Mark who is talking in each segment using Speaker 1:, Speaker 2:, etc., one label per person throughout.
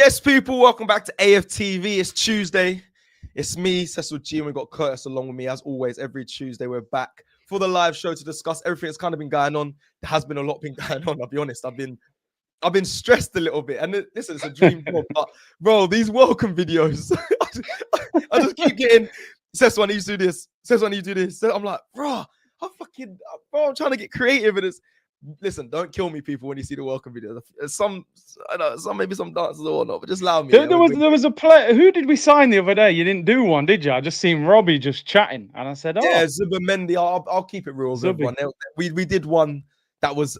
Speaker 1: Yes, people, welcome back to AFTV. It's Tuesday. It's me, Cecil G, and we've got Curtis along with me. As always, every Tuesday we're back for the live show to discuss everything that's kind of been going on. There has been a lot been going on, I'll be honest. I've been stressed a little bit. And listen, it's a dream job. But bro, these welcome videos, I just keep getting, Cecil, I need you to do this. Cecil, I need you to do this. I'm like, bro, I'm trying to get creative. And it's, listen, don't kill me, people, when you see the welcome videos. Maybe some dances or whatnot, but just allow me.
Speaker 2: There was a player. Who did we sign the other day? You didn't do one, did you? I just seen Robbie just chatting, and I said, "Oh,
Speaker 1: yeah, Zuba-Mendy." I'll keep it real with everyone. We did one that was,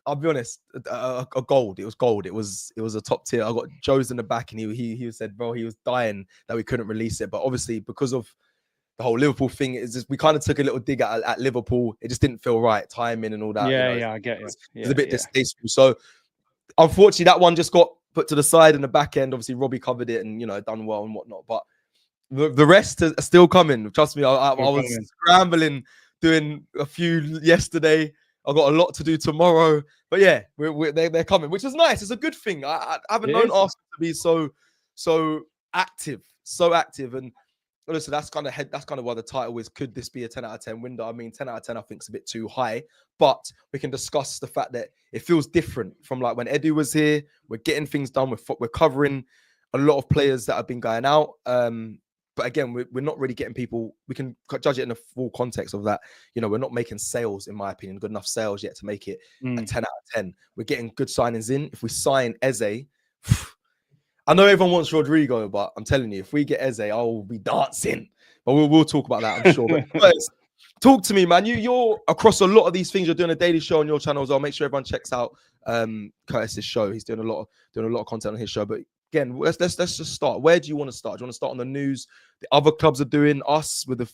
Speaker 1: I'll be honest, a gold. It was gold. It was a top tier. I got Joe's in the back, and he said, bro, he was dying that we couldn't release it, but obviously because of the whole Liverpool thing, is just we kind of took a little dig at Liverpool. It just didn't feel right, timing and all that.
Speaker 2: Yeah, I get it.
Speaker 1: It's a bit distasteful. So unfortunately, that one just got put to the side in the back end. Obviously, Robbie covered it and done well and whatnot. But the rest are still coming. Trust me, I was scrambling, doing a few yesterday. I got a lot to do tomorrow. But yeah, they're coming, which is nice. It's a good thing. I haven't known Arsenal to be so active, and listen, that's kind of why the title is, could this be a 10 out of 10 window? I mean, 10 out of 10 I think is a bit too high, but we can discuss the fact that it feels different from like when Edu was here. We're getting things done. We're covering a lot of players that have been going out. But again, we're not really getting people. We can judge it in the full context of that. We're not making sales, in my opinion, good enough sales yet to make it a 10 out of 10. We're getting good signings in. If we sign Eze, I know everyone wants Rodrigo, but I'm telling you, if we get Eze, I will be dancing. But we'll talk about that, I'm sure. But first, talk to me, man. You're across a lot of these things. You're doing a daily show on your channel as well. Make sure everyone checks out Curtis's show. He's doing a lot of content on his show. But again, let's just start. Where do you want to start? Do you want to start on the news? The other clubs are doing, us with the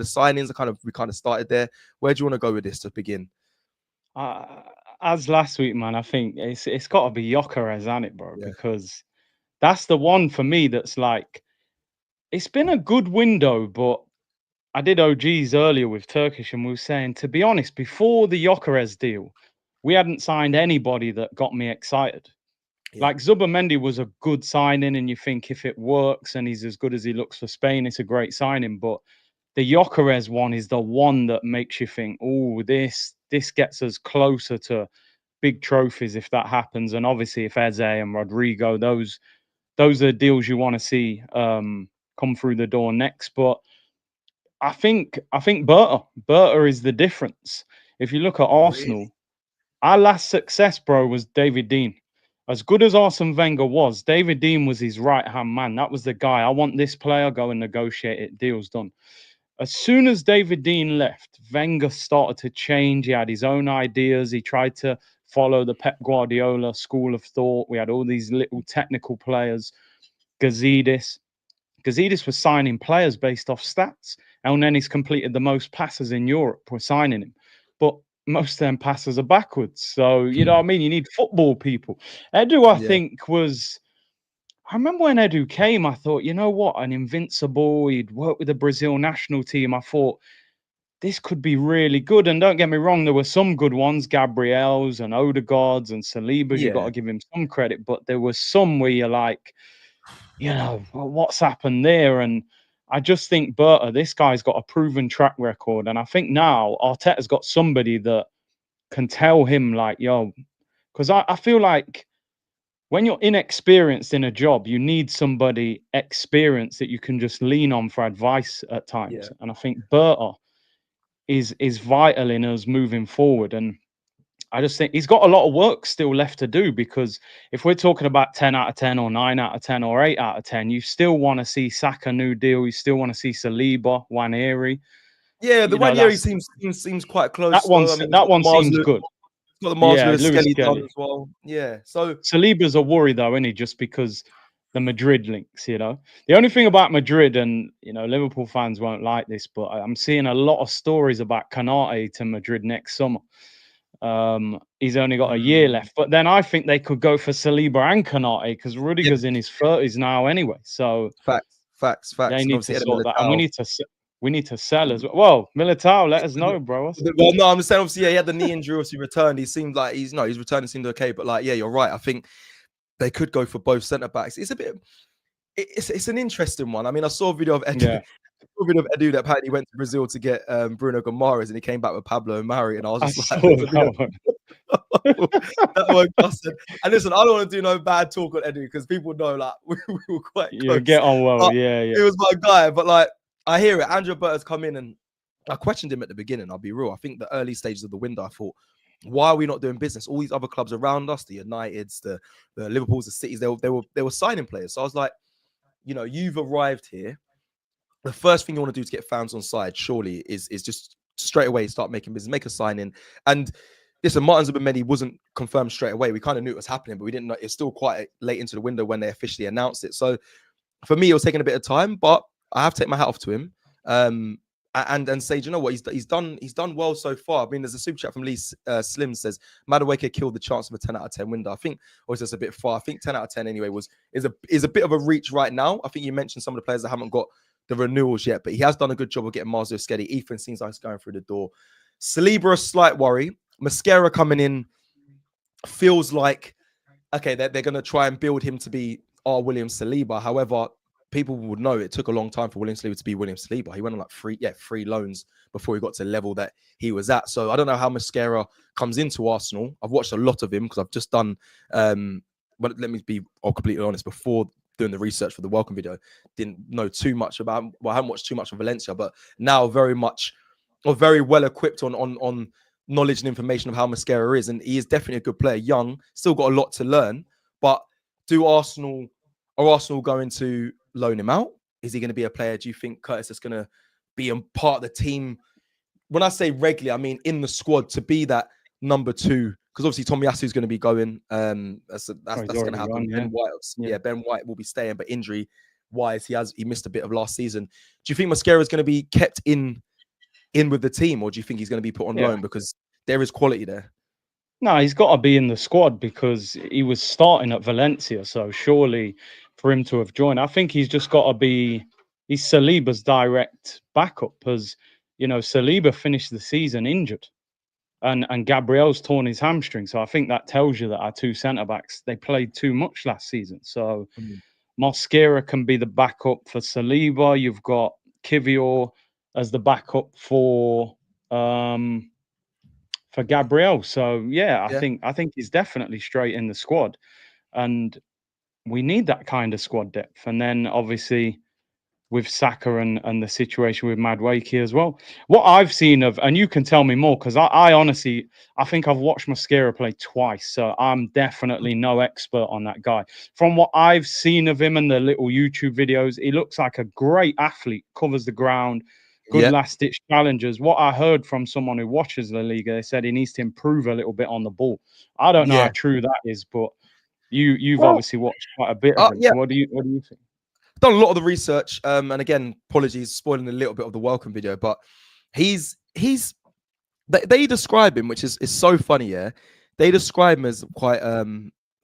Speaker 1: signings. We kind of started there. Where do you want to go with this to begin?
Speaker 2: As last week, man, I think it's got to be Gyökeres, hasn't it, bro?
Speaker 1: Yeah.
Speaker 2: Because that's the one for me that's like, it's been a good window, but I did OGs earlier with Turkish, and we were saying, to be honest, before the Gyökeres deal, we hadn't signed anybody that got me excited. Yeah. Like Zuba-Mendy was a good signing, and you think if it works and he's as good as he looks for Spain, it's a great signing. But the Gyökeres one is the one that makes you think, oh, this gets us closer to big trophies if that happens. And obviously, if Eze and Rodrigo, those are deals you want to see come through the door next. But I think Berta is the difference. If you look at Arsenal, our last success, bro, was David Dein. As good as Arsene Wenger was, David Dein was his right-hand man. That was the guy. I want this player, go and negotiate it. Deal's done. As soon as David Dein left, Wenger started to change. He had his own ideas. He tried to follow the Pep Guardiola school of thought. We had all these little technical players. Gazidis was signing players based off stats. El Nene's completed the most passes in Europe. We're signing him. But most of them passes are backwards. So, you know what I mean? You need football people. Edu, I think, was... I remember when Edu came, I thought, you know what? An invincible. He'd worked with the Brazil national team. I thought, this could be really good. And don't get me wrong, there were some good ones, Gabriel's and Odegaard's and Saliba's. You've got to give him some credit. But there was some where you're like, what's happened there? And I just think Berta, this guy's got a proven track record. And I think now Arteta's got somebody that can tell him, like, because I feel like when you're inexperienced in a job, you need somebody experienced that you can just lean on for advice at times. Yeah. And I think Berta is vital in us moving forward. And I just think he's got a lot of work still left to do, because if we're talking about 10 out of 10 or 9 out of 10 or 8 out of 10, you still want to see Saka new deal. You still want to see Saliba, Nwaneri.
Speaker 1: Yeah, the Nwaneri seems quite close.
Speaker 2: That one seems good.
Speaker 1: Got the Mars with Skelly done as well. Yeah, so
Speaker 2: Saliba's a worry though, isn't he? Just because the Madrid links, The only thing about Madrid, and Liverpool fans won't like this, but I'm seeing a lot of stories about Konate to Madrid next summer. He's only got a year left, but then I think they could go for Saliba and Konate because Rudiger's in his 30s now anyway. So
Speaker 1: facts.
Speaker 2: They need to sort that, and we need to sell as well. Well, Militao, let us know, bro.
Speaker 1: Well, no, I'm just saying, obviously, he had the knee injury, obviously returned. He seemed like he's returning, seemed okay. But you're right. I think they could go for both centre backs. It's a bit. It's an interesting one. I mean, I saw a video of Edu.
Speaker 2: Yeah.
Speaker 1: That apparently went to Brazil to get Bruno Gomares, and he came back with Pablo Mari, and I was
Speaker 2: I
Speaker 1: just
Speaker 2: saw
Speaker 1: like,
Speaker 2: that one.
Speaker 1: that one busted. And listen, I don't want to do no bad talk on Edu because people know like we were quite close.
Speaker 2: You get on well,
Speaker 1: But
Speaker 2: yeah.
Speaker 1: He was my guy, but like I hear it. Andrew Berta's come in, and I questioned him at the beginning. I'll be real. I think the early stages of the window, I thought, why are we not doing business? All these other clubs around us, the Uniteds, the Liverpools, the Cities, they were signing players. So I was like, you know, you've arrived here. The first thing you want to do to get fans on side, surely, is just straight away start making business, make a signing. And listen, Martin Zubimendi wasn't confirmed straight away. We kind of knew it was happening, but we didn't know. It's still quite late into the window when they officially announced it. So for me, it was taking a bit of time, but I have to take my hat off to him. And say, do you know what, he's done well so far. I mean, there's a super chat from Lee Slim says Madueke killed the chance of a 10 out of 10 window. I think, or is this a bit far? I think 10 out of 10 anyway is a bit of a reach right now. I think you mentioned some of the players that haven't got the renewals yet, but he has done a good job of getting Marzio Skedi. Ethan seems like he's going through the door. Saliba, a slight worry. Mosquera coming in feels like, okay, they're going to try and build him to be our William Saliba. However, people would know it took a long time for William Saliba to be William Saliba. He went on like three loans before he got to the level that he was at. So I don't know how Mosquera comes into Arsenal. I've watched a lot of him because I've just done, but let me be completely honest, before doing the research for the welcome video, didn't know too much about him. Well, I haven't watched too much of Valencia, but now very well equipped on knowledge and information of how Mosquera is. And he is definitely a good player, young, still got a lot to learn. But are Arsenal going to loan him out? Is he going to be a player? Do you think Curtis is going to be a part of the team? When I say regularly, I mean in the squad to be that number two, because obviously Tomiyasu is going to be going. That's going to happen.
Speaker 2: Gone, yeah.
Speaker 1: Ben White will be staying, but injury wise, he missed a bit of last season. Do you think Mosquera is going to be kept in with the team, or do you think he's going to be put on loan because there is quality there?
Speaker 2: No, he's got to be in the squad because he was starting at Valencia. So surely for him to have joined, I think he's just got to be. He's Saliba's direct backup, as you know. Saliba finished the season injured, and Gabriel's torn his hamstring. So I think that tells you that our two centre backs, they played too much last season. So Mosquera can be the backup for Saliba. You've got Kivior as the backup for Gabriel. So I think he's definitely straight in the squad, and we need that kind of squad depth. And then obviously with Saka and the situation with Madueke as well. What I've seen of, and you can tell me more, because I honestly, I think I've watched Mosquera play twice, so I'm definitely no expert on that guy. From what I've seen of him and the little YouTube videos, he looks like a great athlete, covers the ground, good last-ditch challenges. What I heard from someone who watches La Liga, they said he needs to improve a little bit on the ball. I don't know how true that is, but you've obviously watched quite a bit of him. So what do you think?
Speaker 1: Done a lot of the research, and again, apologies, spoiling a little bit of the welcome video, but they describe him, which is so funny. Yeah, they describe him as quite I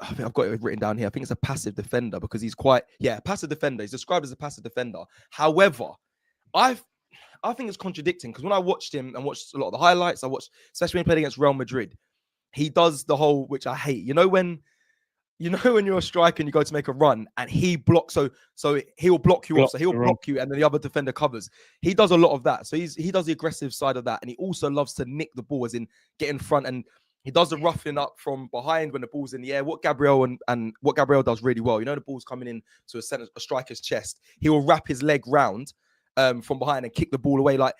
Speaker 1: think I've got it written down here. I think it's a passive defender because he's passive defender. He's described as a passive defender. However, I think it's contradicting because when I watched him and watched a lot of the highlights, I watched, especially when he played against Real Madrid, he does the whole, which I hate. You know when you're a striker and you go to make a run and he blocks, so he'll block you off. So he'll block you and then the other defender covers. He does a lot of that. So he does the aggressive side of that. And he also loves to nick the ball, as in get in front, and he does the roughing up from behind when the ball's in the air. What Gabriel does really well, the ball's coming in to a striker's chest. He will wrap his leg round from behind and kick the ball away. Like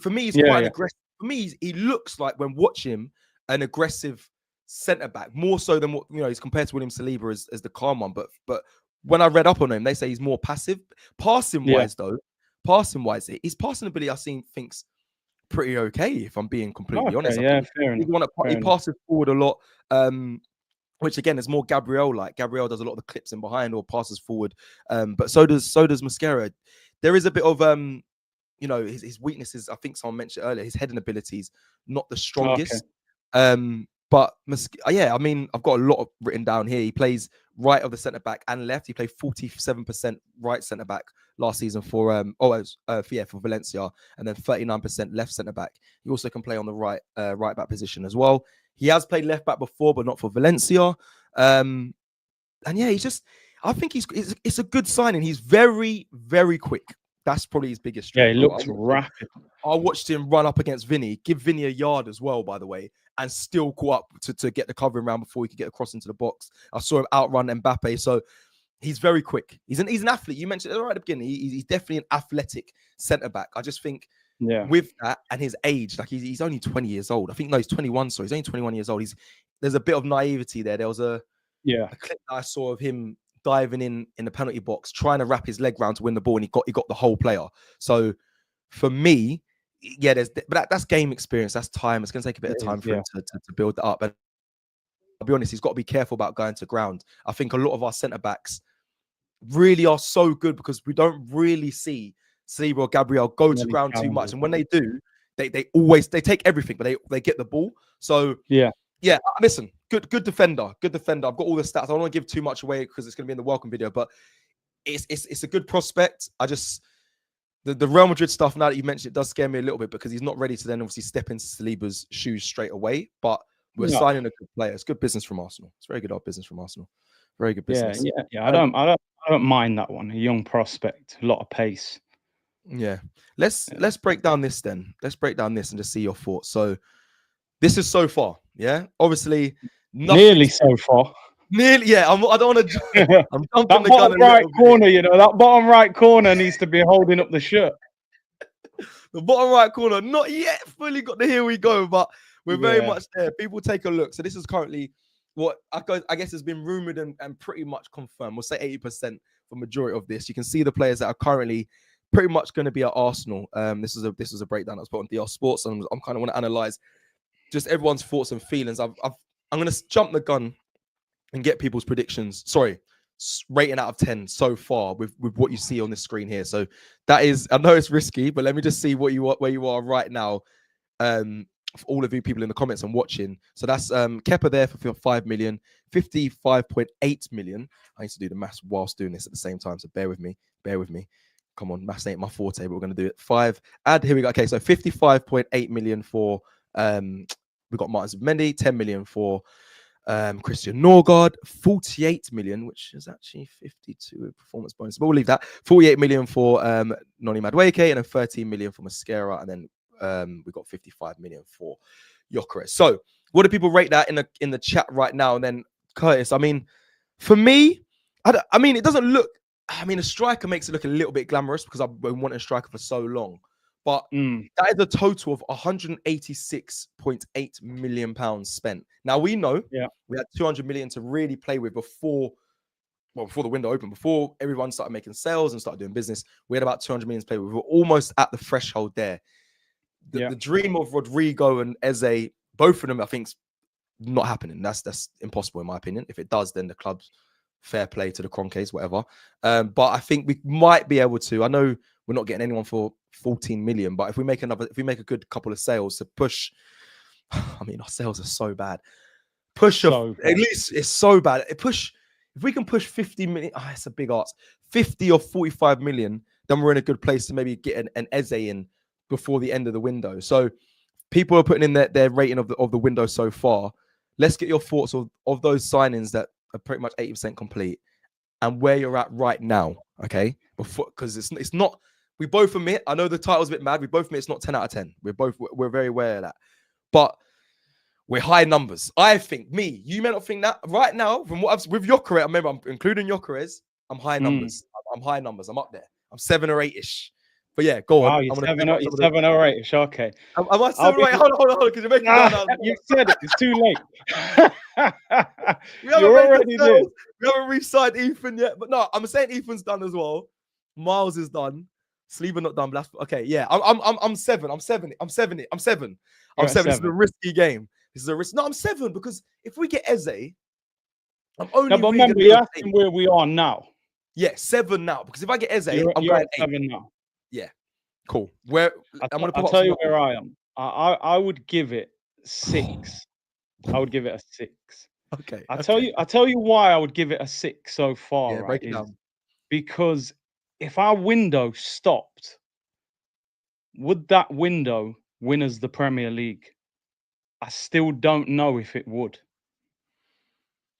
Speaker 1: for me, he's quite aggressive. For me, he looks like, when watching him, an aggressive centre back, more so than what he's compared to William Saliba as the calm one. But when I read up on him, they say he's more passive. Passing wise, his passing ability I think's pretty okay, if I'm being completely honest.
Speaker 2: Fair enough.
Speaker 1: He passes forward a lot, which again is more Gabriel. Like Gabriel does a lot of the clips in behind or passes forward, but so does Mosquera. There is a bit of his weaknesses. I think someone mentioned earlier, his heading abilities not the strongest. But I mean, I've got a lot written down here. He plays right of the centre back and left. He played 47% right centre back last season for Valencia, and then 39% left centre back. He also can play on the right back position as well. He has played left back before, but not for Valencia. And yeah, I think it's a good signing. He's very, very quick. That's probably his biggest
Speaker 2: Yeah,
Speaker 1: strength.
Speaker 2: he looks rapid.
Speaker 1: I watched him run up against Vinny, give Vinny a yard as well, by the way, and still caught up to get the covering round before he could get across into the box. I saw him outrun Mbappe. So he's very quick. He's an athlete. You mentioned it right at the beginning. He's definitely an athletic centre back. I just think with that and his age, like he's only 20 years old. I think no, he's 21. So he's only 21 years old. There's a bit of naivety there. There was a clip that I saw of him diving in the penalty box, trying to wrap his leg round to win the ball, and he got the whole player. So for me, yeah, but that's game experience. That's time. It's going to take a bit of time for him to build that up. And I'll be honest, he's got to be careful about going to ground. I think a lot of our centre backs really are so good because we don't really see Saliba or Gabriel go to ground too much. And when they do, they take everything, but they get the ball. So yeah, listen, good defender. I've got all the stats. I don't want to give too much away because it's going to be in the welcome video, but it's a good prospect. The Real Madrid stuff, now that you mentioned it, does scare me a little bit because he's not ready to then obviously step into Saliba's shoes straight away. But we're signing a good player. It's good business from Arsenal. It's very good business from Arsenal. Very good business.
Speaker 2: Yeah. I don't mind that one. A young prospect, a lot of pace.
Speaker 1: Yeah. Let's break down this then. Let's break down this and just see your thoughts. So this is so far, yeah. Obviously,
Speaker 2: nearly so far.
Speaker 1: Nearly, yeah. I don't want to. I'm jumping
Speaker 2: the bottom right corner. You know, that bottom right corner needs to be holding up the shirt.
Speaker 1: The bottom right corner, not yet fully got the here we go, but we're very much there. People take a look. So this is currently what I guess has been rumored and pretty much confirmed. We'll say 80% for majority of this. You can see the players that are currently pretty much going to be at Arsenal. This is a breakdown that's put on DR Sports, and I'm kind of want to analyze just everyone's thoughts and feelings. I'm going to jump the gun and get people's predictions. Sorry, rating out of 10 so far with what you see on the screen here. So that is, I know it's risky, but let me just see where you are right now. For all of you people in the comments and watching. So that's Kepa there for 5 million, 55.8 million. I need to do the maths whilst doing this at the same time. So bear with me. Come on, maths ain't my forte, but we're going to do it. Here we go. Okay, so 55.8 million for we got Martin Zubimendi, 10 million for Christian Norgard, 48 million, which is actually 52 performance bonus, but we'll leave that. 48 million for Noni Madueke, and then 13 million for Mosquera, and then we got 55 million for Gyökeres. So what do people rate that in the chat right now? And then Curtis, I mean, for me, I mean, it doesn't look, I mean, a striker makes it look a little bit glamorous because I've been wanting a striker for so long. But that is a total of 186.8 million pounds spent. Now we know we had 200 million to really play with before the window opened, before everyone started making sales and started doing business. We had about 200 million to play with. We were almost at the threshold there. The dream of Rodrigo and Eze, both of them, I think, is not happening. That's impossible in my opinion. If it does, then the club's fair play to the Cronkays, whatever. But I think we might be able to. I know we're not getting anyone for 14 million, but if we make a good couple of sales to push, I mean, our sales are so bad. At least it's so bad. If we can push 50 million, it's a big ask. 50 or 45 million, then we're in a good place to maybe get an Eze in before the end of the window. So people are putting in their rating of the window so far. Let's get your thoughts of those signings that are pretty much 80% complete and where you're at right now. Okay, because it's not. We both admit, I know the title's a bit mad. We both admit it's not 10 out of 10. We're very aware of that. But we're high numbers. I think, you may not think that. Right now, from what with Gyökeres, I remember I'm including Gyökeres, I'm high numbers. I'm high numbers. I'm up there. I'm 7 or 8-ish. But yeah, go on.
Speaker 2: You're 7 or 8-ish. Okay.
Speaker 1: Am I 7 or 8? Hold on, because you're making
Speaker 2: you said it. It's too late.
Speaker 1: We haven't re-signed Ethan yet. But no, I'm saying Ethan's done as well. Miles is done. Saliba not done, but that's okay. Yeah, I'm 7. I'm 7. This is a risky game. This is a risk. No, I'm 7 because if we get Eze, I'm only.
Speaker 2: No, but remember, you're asking where we are now.
Speaker 1: Yeah, 7 now. Because if I get Eze, I'm
Speaker 2: you're
Speaker 1: going
Speaker 2: at 7 now.
Speaker 1: Yeah, cool. Where
Speaker 2: I'll tell you where I am. I would give it 6. I would give it a 6.
Speaker 1: Okay.
Speaker 2: I'll tell you why I would give it a 6 so far.
Speaker 1: Yeah, break it down.
Speaker 2: Because if our window stopped, would that window win us the Premier League? I still don't know if it would.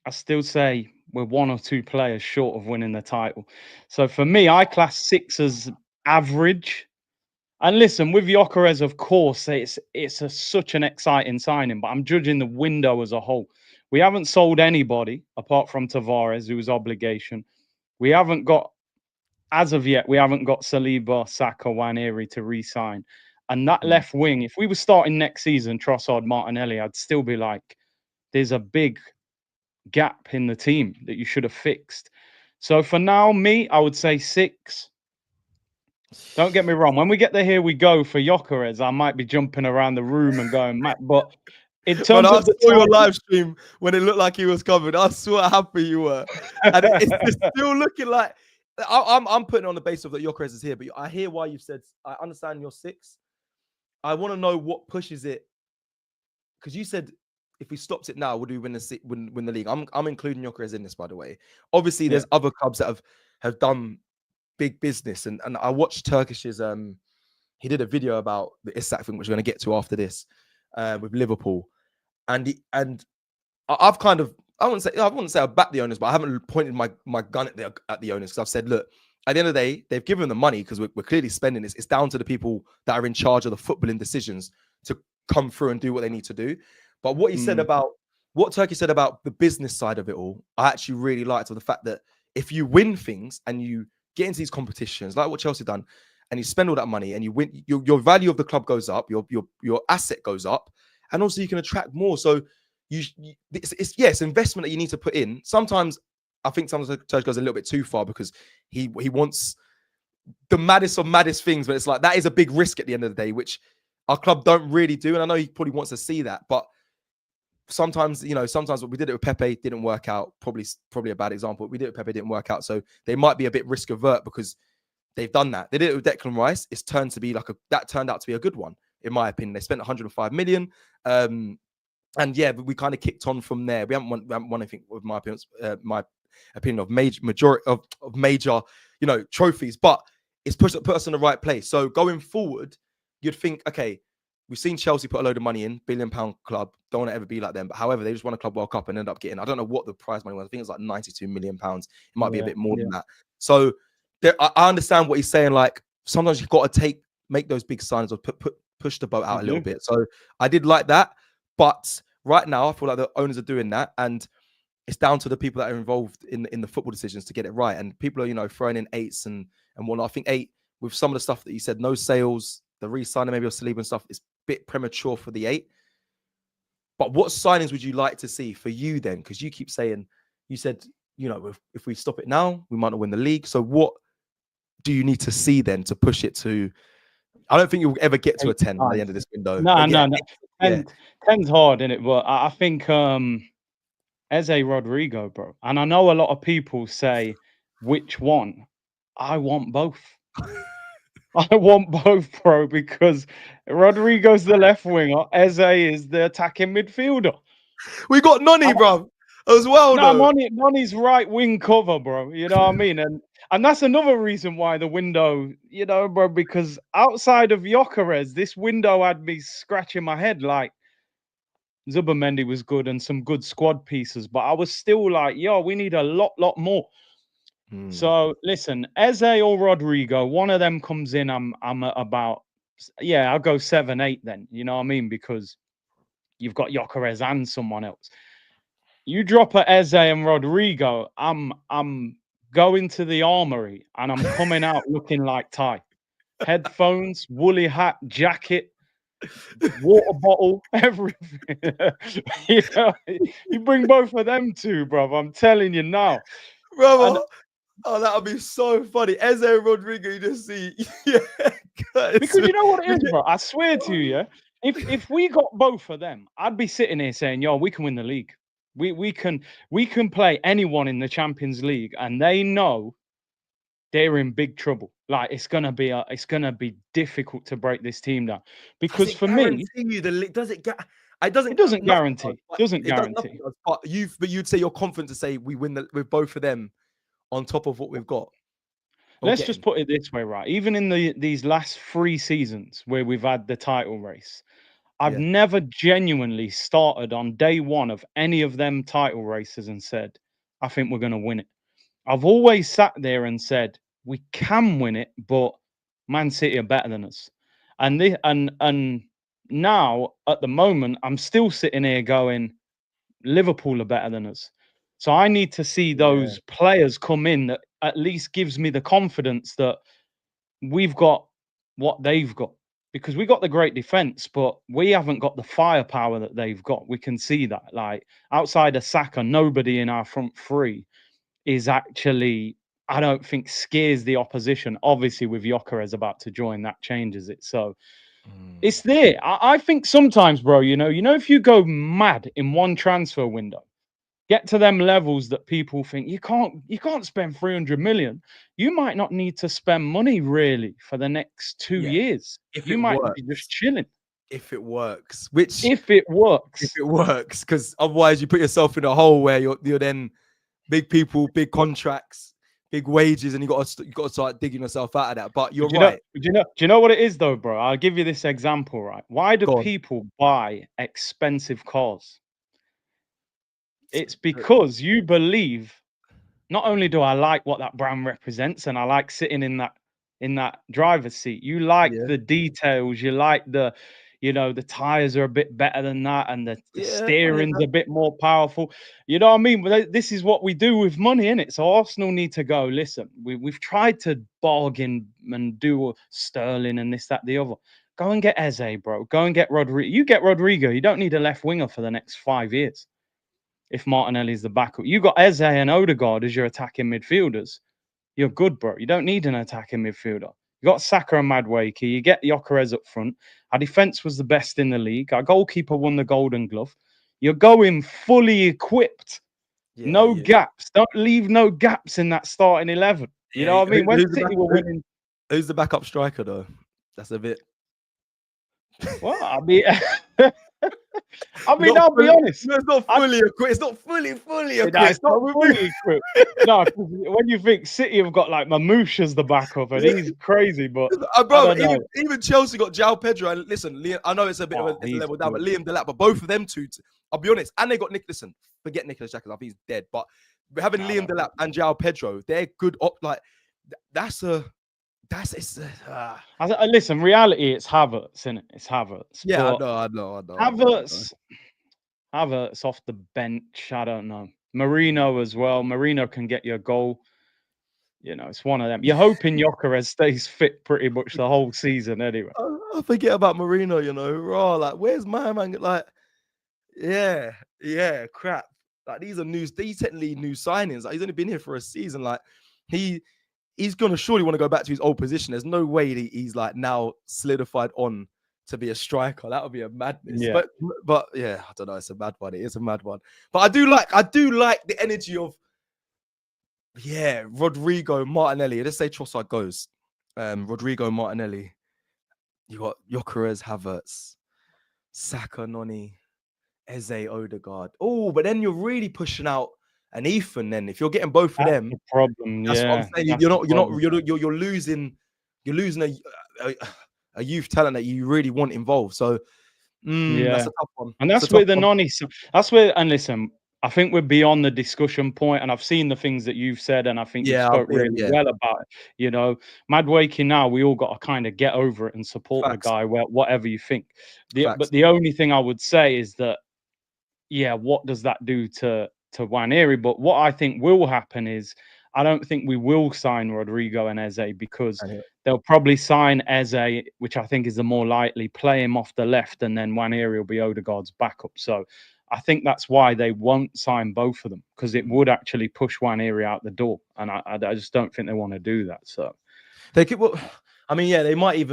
Speaker 2: I still say we're 1 or 2 players short of winning the title. So for me, I class 6 as average. And listen, with Gyökeres, of course, it's such an exciting signing, but I'm judging the window as a whole. We haven't sold anybody apart from Tavares, who was obligation. We haven't got, as of yet, we haven't got Saliba, Saka, Waneri to re-sign. And that left wing, if we were starting next season, Trossard, Martinelli, I'd still be like, there's a big gap in the team that you should have fixed. So for now, I would say 6. Don't get me wrong. When we get the here we go for Gyökeres, I might be jumping around the room and going mad. But in terms
Speaker 1: I
Speaker 2: of the
Speaker 1: saw your live stream when it looked like he was covered. I saw how happy you were, and it's still looking like I'm putting it on the basis of that Gyökeres is here. But I hear why you've said. I understand your 6. I want to know what pushes it, because you said if we stopped it now, would we win the league? I'm including Gyökeres in this, by the way. Obviously, there's other clubs that have done big business, and I watched Turkish's he did a video about the Isak thing, which we're going to get to after this, with Liverpool, and I've kind of I wouldn't say I back the owners, but I haven't pointed my gun at the owners, because I've said, look, at the end of the day, they've given them the money because we're clearly spending this. It's down to the people that are in charge of the footballing decisions to come through and do what they need to do. But what Turkey said about the business side of it all, I actually really liked, of the fact that if you win things and you get into these competitions, like what Chelsea done, and you spend all that money and you win, your value of the club goes up, your asset goes up, and also you can attract more. So it's investment that you need to put in. Sometimes I think Turkey goes a little bit too far, because he wants the maddest of maddest things, but it's like that is a big risk at the end of the day, which our club don't really do. And I know he probably wants to see that, but sometimes what we did it with Pepe didn't work out. Probably a bad example. We did it with Pepe, didn't work out. So they might be a bit risk avert because they've done that. They did it with Declan Rice. That turned out to be a good one, in my opinion. They spent 105 million. And yeah, but we kind of kicked on from there. We haven't won anything, with my opinion of major trophies, but it's put us in the right place. So going forward, you'd think, okay, we've seen Chelsea put a load of money in, £1 billion club. Don't want to ever be like them. But however, they just won a Club World Cup and ended up getting, I don't know what the prize money was. I think it was like £92 million. It might be a bit more than that. So I understand what he's saying. Like, sometimes you've got to make those big signs or push the boat out a little bit. So I did like that. But right now, I feel like the owners are doing that. And it's down to the people that are involved in the football decisions to get it right. And people are, throwing in 8s and whatnot. I think 8, with some of the stuff that you said, no sales, the re-signing maybe of Saliba and stuff, is a bit premature for the 8. But what signings would you like to see for you then? Because you keep saying, you said, if we stop it now, we might not win the league. So what do you need to see then to push it to? I don't think you'll ever get to a 10 by the end of this window.
Speaker 2: No. 10's hard, isn't it? But I think Eze Rodrigo, bro. And I know a lot of people say, which one? I want both. I want both, bro, because Rodrigo's the left winger. Eze is the attacking midfielder.
Speaker 1: We got Noni, bro, as well.
Speaker 2: No, Noni's right wing cover, bro. You know what I mean? And that's another reason why the window, bro, because outside of Gyökeres, this window had me scratching my head. Like, Zubimendi was good and some good squad pieces, but I was still like, we need a lot more. So listen, Eze or Rodrigo, one of them comes in, I'm at about, I'll go 7, 8 then. You know what I mean? Because you've got Gyökeres and someone else. You drop a Eze and Rodrigo, I'm going to the armory and I'm coming out looking like Ty. Headphones, woolly hat, jacket, water bottle, everything. You bring both of them too, bro. I'm telling you now.
Speaker 1: Brother. Oh, that would be so funny. Eze Rodrigo, you just see.
Speaker 2: Because you know what it is, bro? I swear to you, if we got both of them, I'd be sitting here saying, we can win the league. We can play anyone in the Champions League, and they know they're in big trouble. Like, it's gonna be difficult to break this team down. Because for me,
Speaker 1: does it get?
Speaker 2: It doesn't guarantee. Doesn't guarantee.
Speaker 1: But you'd say you're confident to say we win with both of them on top of what we've got.
Speaker 2: Let's just put it this way, right? Even in these last 3 seasons where we've had the title race, I've never genuinely started on day one of any of them title races and said, I think we're going to win it. I've always sat there and said we can win it, but Man City are better than us. And now at the moment, I'm still sitting here going, Liverpool are better than us. So I need to see those players come in that at least gives me the confidence that we've got what they've got. Because we got the great defense, but we haven't got the firepower that they've got. We can see that. Like outside of Saka, nobody in our front three is actually, I don't think, scares the opposition. Obviously, with Gyökeres about to join, that changes it. So it's there. I think sometimes, bro, you know, if you go mad in one transfer window, get to them levels that people think you can't spend 300 million. You might not need to spend money really for the next 2 years.
Speaker 1: If
Speaker 2: you
Speaker 1: it
Speaker 2: might
Speaker 1: works.
Speaker 2: be just chilling.
Speaker 1: If it works, which
Speaker 2: if it works,
Speaker 1: because otherwise you put yourself in a hole where you're then big people, big contracts, big wages, and you got to start digging yourself out of that. But you're right.
Speaker 2: Do you know what it is though, bro? I'll give you this example, right? Why do
Speaker 1: Go on.
Speaker 2: people buy expensive cars? It's because you believe, not only do I like what that brand represents and I like sitting in that driver's seat, you like the details, you like the, you know, the tires are a bit better than that, and the steering's a bit more powerful. You know what I mean? But this is what we do with money, innit? So Arsenal need to go, listen, we've tried to bargain and do Sterling and this, that, the other. Go and get Eze, bro. Go and get Rodrigo. You get Rodrigo. You don't need a left winger for the next 5 years. If Martinelli's the backup, you got Eze and Odegaard as your attacking midfielders. You're good, bro. You don't need an attacking midfielder. You got Saka and Madueke. You get Gyökeres up front. Our defense was the best in the league. Our goalkeeper won the Golden Glove. You're going fully equipped. No gaps. Don't leave no gaps in that starting 11. You know what I mean? When City were winning,
Speaker 1: who's the backup striker though? That's a bit.
Speaker 2: Well, I mean, I'll be honest.
Speaker 1: No, it's not fully equipped. It's not fully equipped.
Speaker 2: No, it's not fully equipped. No, when you think City have got like Mamouche as the backup, and he's crazy, but
Speaker 1: bro, even Chelsea got João Pedro. And listen, Liam, I know it's a bit of a level down, but Liam Delap, but both of them two, I'll be honest, and they got Nick. Listen, forget Nicolas Jackson, I think he's dead. But having Liam Delap and João Pedro, they're good.
Speaker 2: Listen, reality, it's Havertz, isn't it? It's Havertz.
Speaker 1: Yeah, I know.
Speaker 2: Havertz off the bench, I don't know. Marino as well. Marino can get you a goal. You know, it's one of them. You're hoping Gyökeres stays fit pretty much the whole season anyway.
Speaker 1: I forget about Marino, you know. Raw, like, where's my man? Like, crap. Like, these technically new signings. Like, he's only been here for a season. Like, he's gonna surely want to go back to his old position. There's no way that he's like now solidified on to be a striker. That would be a madness.
Speaker 2: Yeah.
Speaker 1: But yeah, I don't know. It's a mad one. It is a mad one. But I do like the energy of Rodrigo, Martinelli. Let's say Trossard goes. Rodrigo, Martinelli. You got Gyökeres, Havertz, Saka, Noni, Eze, Odegaard. Oh, but then you're really pushing out an Ethan. Then if you're getting both of them,
Speaker 2: the problem.
Speaker 1: That's what I'm saying. You're losing a youth talent that you really want involved. So that's a tough one.
Speaker 2: And that's where the Noni. That's where. And listen, I think we're beyond the discussion point, and I've seen the things that you've said, and I think you spoke really well about it. You know, Madueke, now we all got to kind of get over it and support the guy, whatever you think. But the only thing I would say is that, what does that do to Nwaneri? But what I think will happen is, I don't think we will sign Rodrigo and Eze, because they'll probably sign Eze, which I think is the more likely, play him off the left, and then Nwaneri will be Odegaard's backup. So I think that's why they won't sign both of them, because it would actually push Nwaneri out the door, and I just don't think they want to do that. So
Speaker 1: they could. Well, I mean, they might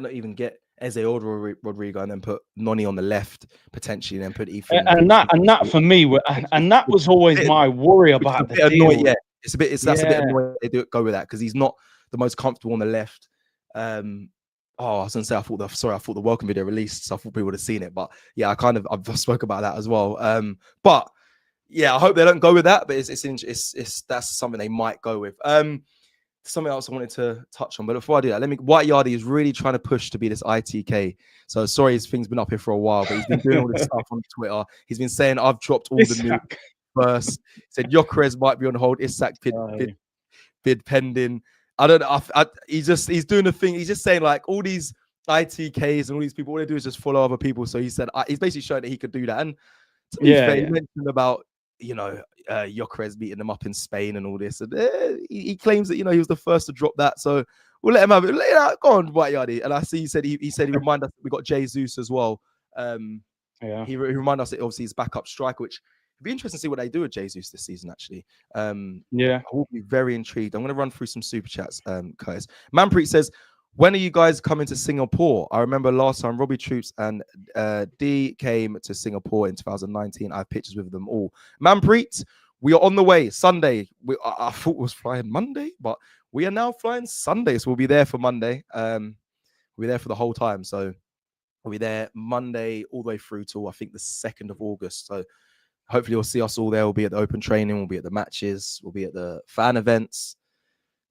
Speaker 1: not even get Eze or Rodrigo and then put Noni on the left potentially, and then put Ethan.
Speaker 2: And that for me, and that was always my worry about the deal.
Speaker 1: Annoying, that's a bit annoying. They do go with that because he's not the most comfortable on the left. I was gonna say I thought the welcome video released, so I thought people would have seen it. But yeah, I've spoke about that as well. But yeah, I hope they don't go with that. But it's that's something they might go with. Something else I wanted to touch on, but before I do that, White Yardie is really trying to push to be this ITK. So sorry, his thing's been up here for a while, but he's been doing all this stuff on Twitter. He's been saying I've dropped all the new. first. Said Gyökeres might be on hold. Isak bid pending. I don't know. He's doing the thing. He's just saying like all these ITKs and all these people, all they do is just follow other people. So he said he's basically showing that he could do that. And to be fair, he mentioned about Gyökeres beating them up in Spain and all this. And he claims that he was the first to drop that. So we'll let him have it. Go on, White Yardie. And I see he said he reminded us that we got Jesus as well. He reminded us that obviously he's backup striker, which it'd be interesting to see what they do with Jesus this season. Actually, I will be very intrigued. I'm going to run through some super chats. Curtis Manpreet says, when are you guys coming to Singapore? I remember last time Robbie Troops and D came to Singapore in 2019. I have pictures with them all. Manpreet, we are on the way Sunday. I thought it was flying Monday, but we are now flying Sunday. So we'll be there for Monday. We'll be there for the whole time. So we'll be there Monday all the way through till I think the 2nd of August. So hopefully you'll see us all there. We'll be at the open training. We'll be at the matches. We'll be at the fan events.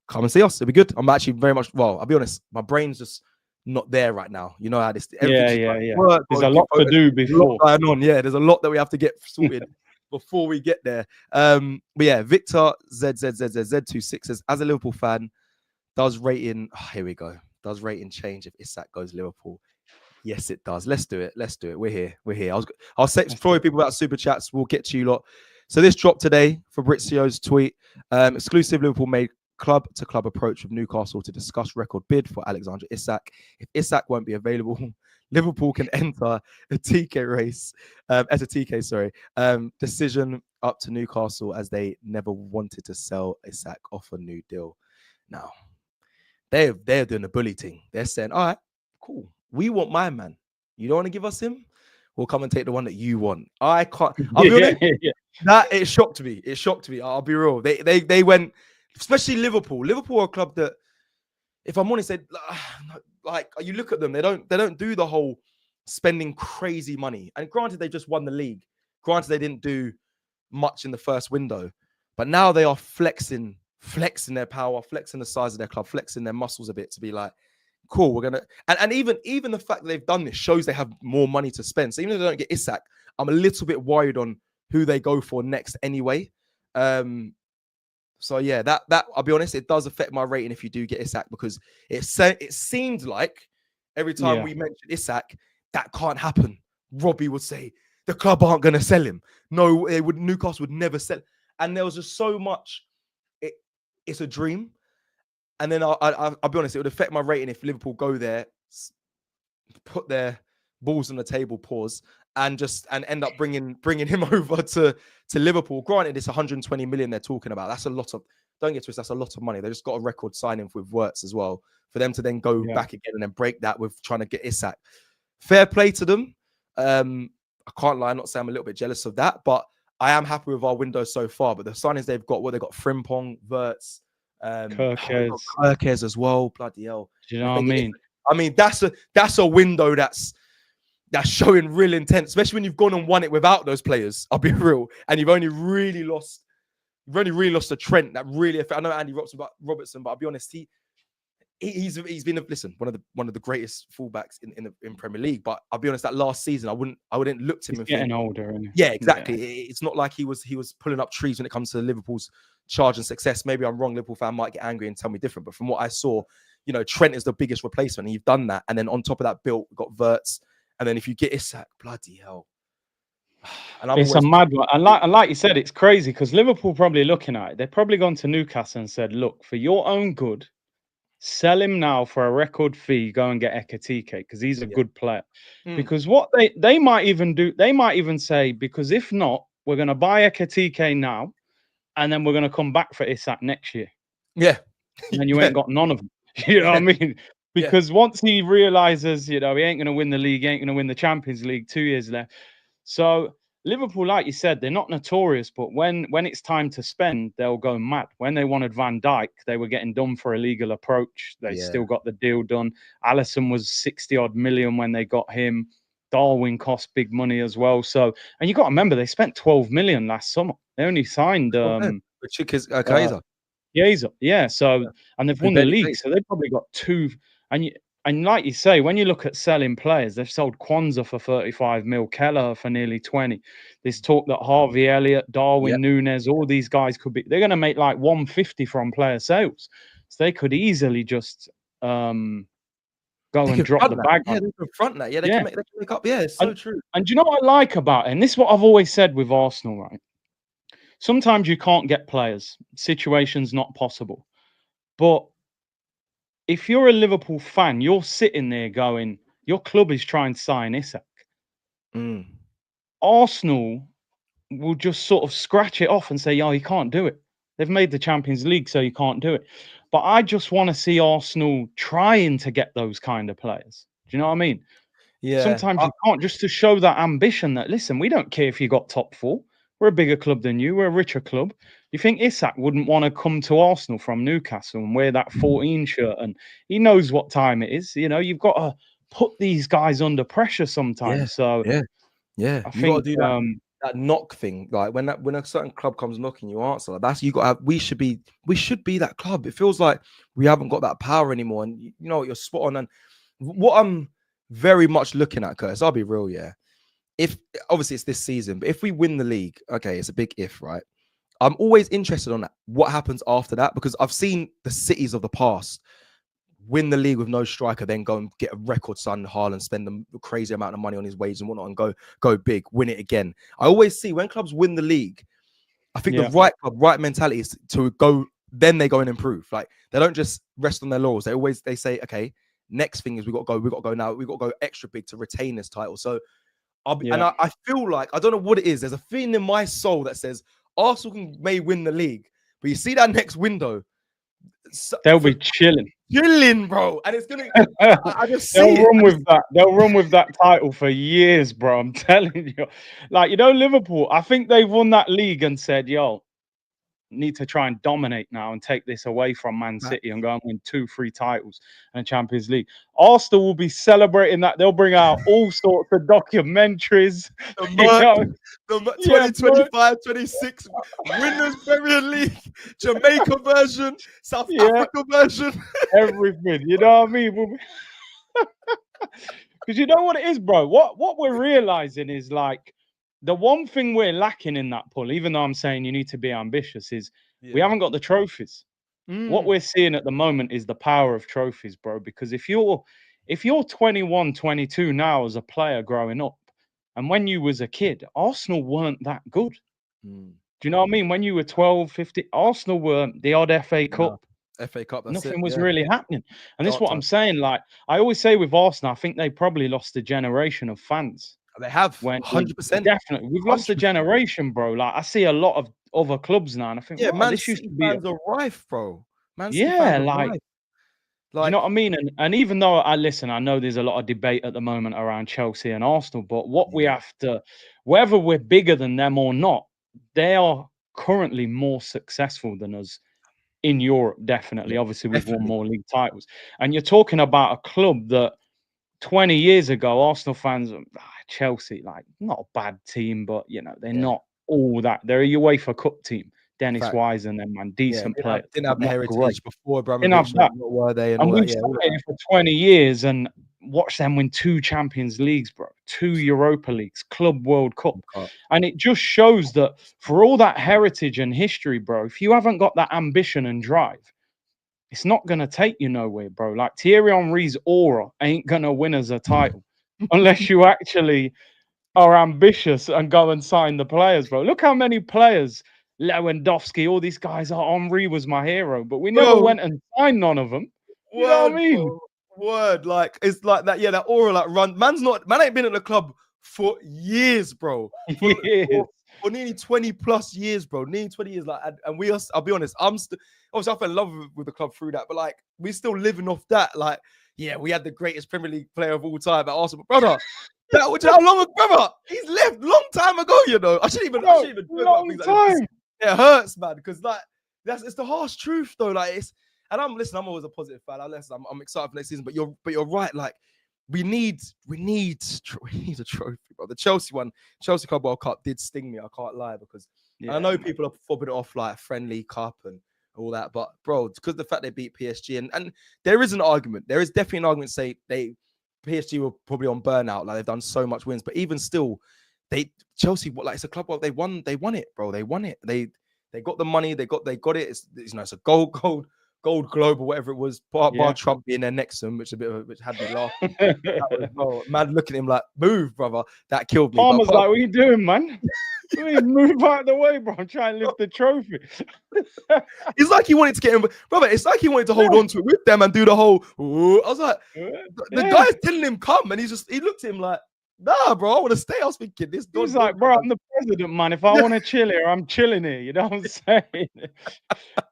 Speaker 1: Come and see us. It'll be good. I'm actually very much, I'll be honest, my brain's just not there right now. You know how this,
Speaker 2: work, there's a lot to do before.
Speaker 1: There's a lot that we have to get sorted before we get there. But yeah, Victor ZZZZ26 says, as a Liverpool fan, does rating change if Isak goes Liverpool? Yes, it does. Let's do it. We're here. I'll say for people about super chats. We'll get to you lot. So this dropped today. Fabrizio's tweet. Exclusive Liverpool made club-to-club approach with Newcastle to discuss record bid for Alexander Isak. If Isak won't be available, Liverpool can enter a TK race. Decision up to Newcastle as they never wanted to sell Isak off a new deal. Now, they're doing a bully thing. They're saying, all right, cool. We want my man. You don't want to give us him? We'll come and take the one that you want. I can't. I'll be honest. That it shocked me. I'll be real. They went, especially Liverpool. Liverpool are a club that, if I'm honest, like you look at them, they don't do the whole spending crazy money. And granted, they just won the league. Granted, they didn't do much in the first window, but now they are flexing their power, flexing the size of their club, flexing their muscles a bit to be like, cool, we're gonna and even the fact that they've done this shows they have more money to spend. So even if they don't get Isak, I'm a little bit worried on who they go for next anyway. So yeah, that I'll be honest, it does affect my rating if you do get Isak, because it seemed like every time we mentioned Isak, that can't happen. Robbie would say the club aren't gonna sell him. No, Newcastle would never sell. And there was just so much. It's a dream. And then I'll be honest, it would affect my rating if Liverpool go there, put their balls on the table, pause, and end up bringing him over to Liverpool. Granted, it's 120 million they're talking about. That's a lot of. Don't get twisted. That's a lot of money. They just got a record signing with Wirtz as well. For them to then go back again and then break that with trying to get Isak. Fair play to them. I can't lie. I'm not saying I'm a little bit jealous of that, but I am happy with our window so far. But the signings they've got, they've got Frimpong, Wirtz. Kirkes as well. Bloody hell.
Speaker 2: Do you know what I mean?
Speaker 1: I mean, that's a window that's showing real intent, especially when you've gone and won it without those players. I'll be real. And you've only really lost a Trent that really affected. I know Andy Robertson, but I'll be honest, he's been one of the greatest fullbacks in Premier League. But I'll be honest, that last season I wouldn't look to him and
Speaker 2: getting
Speaker 1: think,
Speaker 2: older. Isn't he?
Speaker 1: Yeah, exactly. Yeah. It's not like he was pulling up trees when it comes to Liverpool's charge and success. Maybe I'm wrong. Liverpool fan might get angry and tell me different. But from what I saw, Trent is the biggest replacement, and you've done that. And then on top of that, built got Wirtz, and then if you get Isak, bloody hell.
Speaker 2: And it's a mad one. And like you said, it's crazy because Liverpool probably looking at it. They've probably gone to Newcastle and said, "Look, for your own good, sell him now for a record fee. Go and get Ekatike because he's a good player." Because what they might even do, they might even say, because if not, we're going to buy Ekatike now, and then we're going to come back for Isak next year.
Speaker 1: Yeah,
Speaker 2: and you ain't got none of them. You know what I mean? Because once he realizes, he ain't going to win the league, he ain't going to win the Champions League, 2 years left. So Liverpool, like you said, they're not notorious, but when it's time to spend, they'll go mad. When they wanted Van Dijk, they were getting done for a legal approach. They still got the deal done. Alisson was 60-odd million when they got him. Darwin cost big money as well. So, and you got to remember, they spent 12 million last summer. They only signed
Speaker 1: Kaiser.
Speaker 2: Yeah. So, and they've won the league, so they've probably got two. And And like you say, when you look at selling players, they've sold Kwanzaa for 35 mil, Keller for nearly 20. This talk that Harvey Elliott,
Speaker 1: Yeah.
Speaker 2: Darwin Núñez, all these guys they're going to make like 150 from player sales. So they could easily just go and drop the bag
Speaker 1: Yeah,
Speaker 2: on.
Speaker 1: they can front that. Yeah, they
Speaker 2: Yeah.
Speaker 1: can make up. Yeah, it's so true.
Speaker 2: And do you know what I like about it? And this is what I've always said with Arsenal, right? Sometimes you can't get players. Situation's not possible. But if you're a Liverpool fan, you're sitting there going, your club is trying to sign Isak.
Speaker 1: Mm.
Speaker 2: Arsenal will just sort of scratch it off and say, oh, you can't do it. They've made the Champions League, so you can't do it. But I just want to see Arsenal trying to get those kind of players. Do you know what I mean?
Speaker 1: Yeah.
Speaker 2: Sometimes you can't, just to show that ambition that, listen, we don't care if you got top four. We're a bigger club than you. We're a richer club. You think Isak wouldn't want to come to Arsenal from Newcastle and wear that 14 shirt? And he knows what time it is. You know, you've got to put these guys under pressure sometimes. So
Speaker 1: Yeah.
Speaker 2: I
Speaker 1: You got to
Speaker 2: think,
Speaker 1: do that knock thing. Like when a certain club comes knocking, you answer. That's you got. We should be that club. It feels like we haven't got that power anymore. And you know what, you're spot on. And what I'm very much looking at, Curtis, I'll be real, yeah. If obviously it's this season, but if we win the league, okay, it's a big if, right? I'm always interested on that, what happens after that, because I've seen the cities of the past win the league with no striker, then go and get a record son Haaland, spend a crazy amount of money on his wages and whatnot, and go big, win it again. I always see when clubs win the league, I think the right club, right mentality is to go, then they go and improve. Like they don't just rest on their laurels. They say, okay, next thing is we got to go now. We got to go extra big to retain this title. So I feel like, I don't know what it is. There's a feeling in my soul that says Arsenal may win the league, but you see that next window,
Speaker 2: they'll be chilling,
Speaker 1: bro, and it's gonna. I just see
Speaker 2: they'll run with that. They'll run with that title for years, bro. I'm telling you. Like, you know, Liverpool, I think they've won that league and said, "Yo, need to try and dominate now and take this away from Man City and go and win 2-3 titles and a Champions League." Arsenal will be celebrating that. They'll bring out all sorts of documentaries.
Speaker 1: The 2025, 26 Winners Premier League, Jamaica version, South Africa version.
Speaker 2: Everything. You know what I mean? Because you know what it is, bro? What we're realizing is, like, the one thing we're lacking in that pull, even though I'm saying you need to be ambitious, is we haven't got the trophies. What we're seeing at the moment is the power of trophies, bro. Because if you're 21, 22 now as a player growing up, and when you was a kid, Arsenal weren't that good. Do you know what I mean? When you were 12, 15, Arsenal were the odd FA Cup.
Speaker 1: FA Cup,
Speaker 2: nothing was really happening. And this is what I'm saying. Like, I always say with Arsenal, I think they probably lost a generation of fans.
Speaker 1: They have,
Speaker 2: 100%. Definitely. We've lost a generation, bro. Like, I see a lot of other clubs now, and I think,
Speaker 1: Man City fans are rife, bro. Man City
Speaker 2: fans
Speaker 1: are
Speaker 2: like,
Speaker 1: rife.
Speaker 2: You know what I mean? And even though I know there's a lot of debate at the moment around Chelsea and Arsenal, but what we have to, whether we're bigger than them or not, they are currently more successful than us in Europe, definitely. Obviously, we've won more league titles. And you're talking about a club that 20 years ago, Arsenal fans, Chelsea, like, not a bad team, but, you know, they're not all that. They're a UEFA Cup team. Dennis Wise and them, man, decent players.
Speaker 1: Didn't have the heritage
Speaker 2: great.
Speaker 1: Before Abramovich. What were they?
Speaker 2: And we've sat here for 20 years and watched them win 2 Champions Leagues, bro, 2 Europa Leagues, Club World Cup. And it just shows that for all that heritage and history, bro, if you haven't got that ambition and drive, it's not going to take you nowhere, bro. Like, Thierry Henry's aura ain't going to win us a title unless you actually are ambitious and go and sign the players, bro. Look how many players, Lewandowski, all these guys, Henry was my hero, but we never went and signed none of them. You know what I mean?
Speaker 1: Bro. Word, like, it's like that. Yeah, that aura, like, man ain't been at the club for years, bro. For nearly 20 plus years, bro. Nearly 20 years, like, and we are. I'll be honest, obviously I fell in love with the club through that, but like, we're still living off that. Like, yeah, we had the greatest Premier League player of all time at Arsenal, but brother. How long ago, brother? He's left long time ago, you know. I shouldn't even
Speaker 2: long time.
Speaker 1: It hurts, man, because like it's the harsh truth, though. Like, it's, and I'm always a positive fan. I'm excited for next season, but you're right. Like, we need a trophy, bro. The Chelsea Club World Cup did sting me. I can't lie, because I know people are fobbing it off like friendly cup and all that. But bro, because the fact they beat PSG, and there is an argument. There is definitely an argument to say PSG were probably on burnout. Like they've done so much wins, but even still, Chelsea, like it's a club. They won it, bro. They won it. They got the money. They got it. It's it's a gold globe or whatever it was. Bar Trump being there next to him, which had me laughing. That was, bro, man, looking at him like, move, brother. That killed me.
Speaker 2: Palmer's like, what are you doing, man? Move out of the way, bro. I'm trying to lift the trophy.
Speaker 1: It's like he wanted to get him, brother. It's like he wanted to hold on to it with them and do the whole. Ooh. I was like, the guy's telling him come, and he looked at him like, nah, bro, I want to stay. I was thinking this.
Speaker 2: He was like, bro, I'm the president, man. If I want to chill here, I'm chilling here. You know what I'm saying?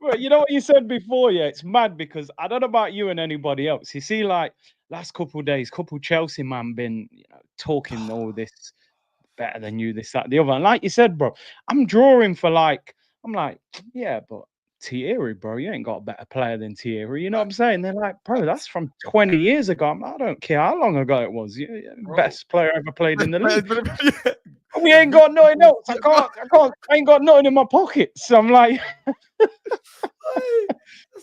Speaker 2: But you know what you said before? Yeah, it's mad because I don't know about you and anybody else. You see, like last couple of days, Chelsea man been talking all this better than you, this, that, the other. And like you said, bro, I'm drawing for I'm like, yeah, but Thierry, bro, you ain't got a better player than Thierry. You know what I'm saying? They're like, bro, that's from 20 years ago. I don't care how long ago it was. Best player ever played in the league. We ain't got nothing else. I ain't got nothing in my pockets. So I'm like,
Speaker 1: that's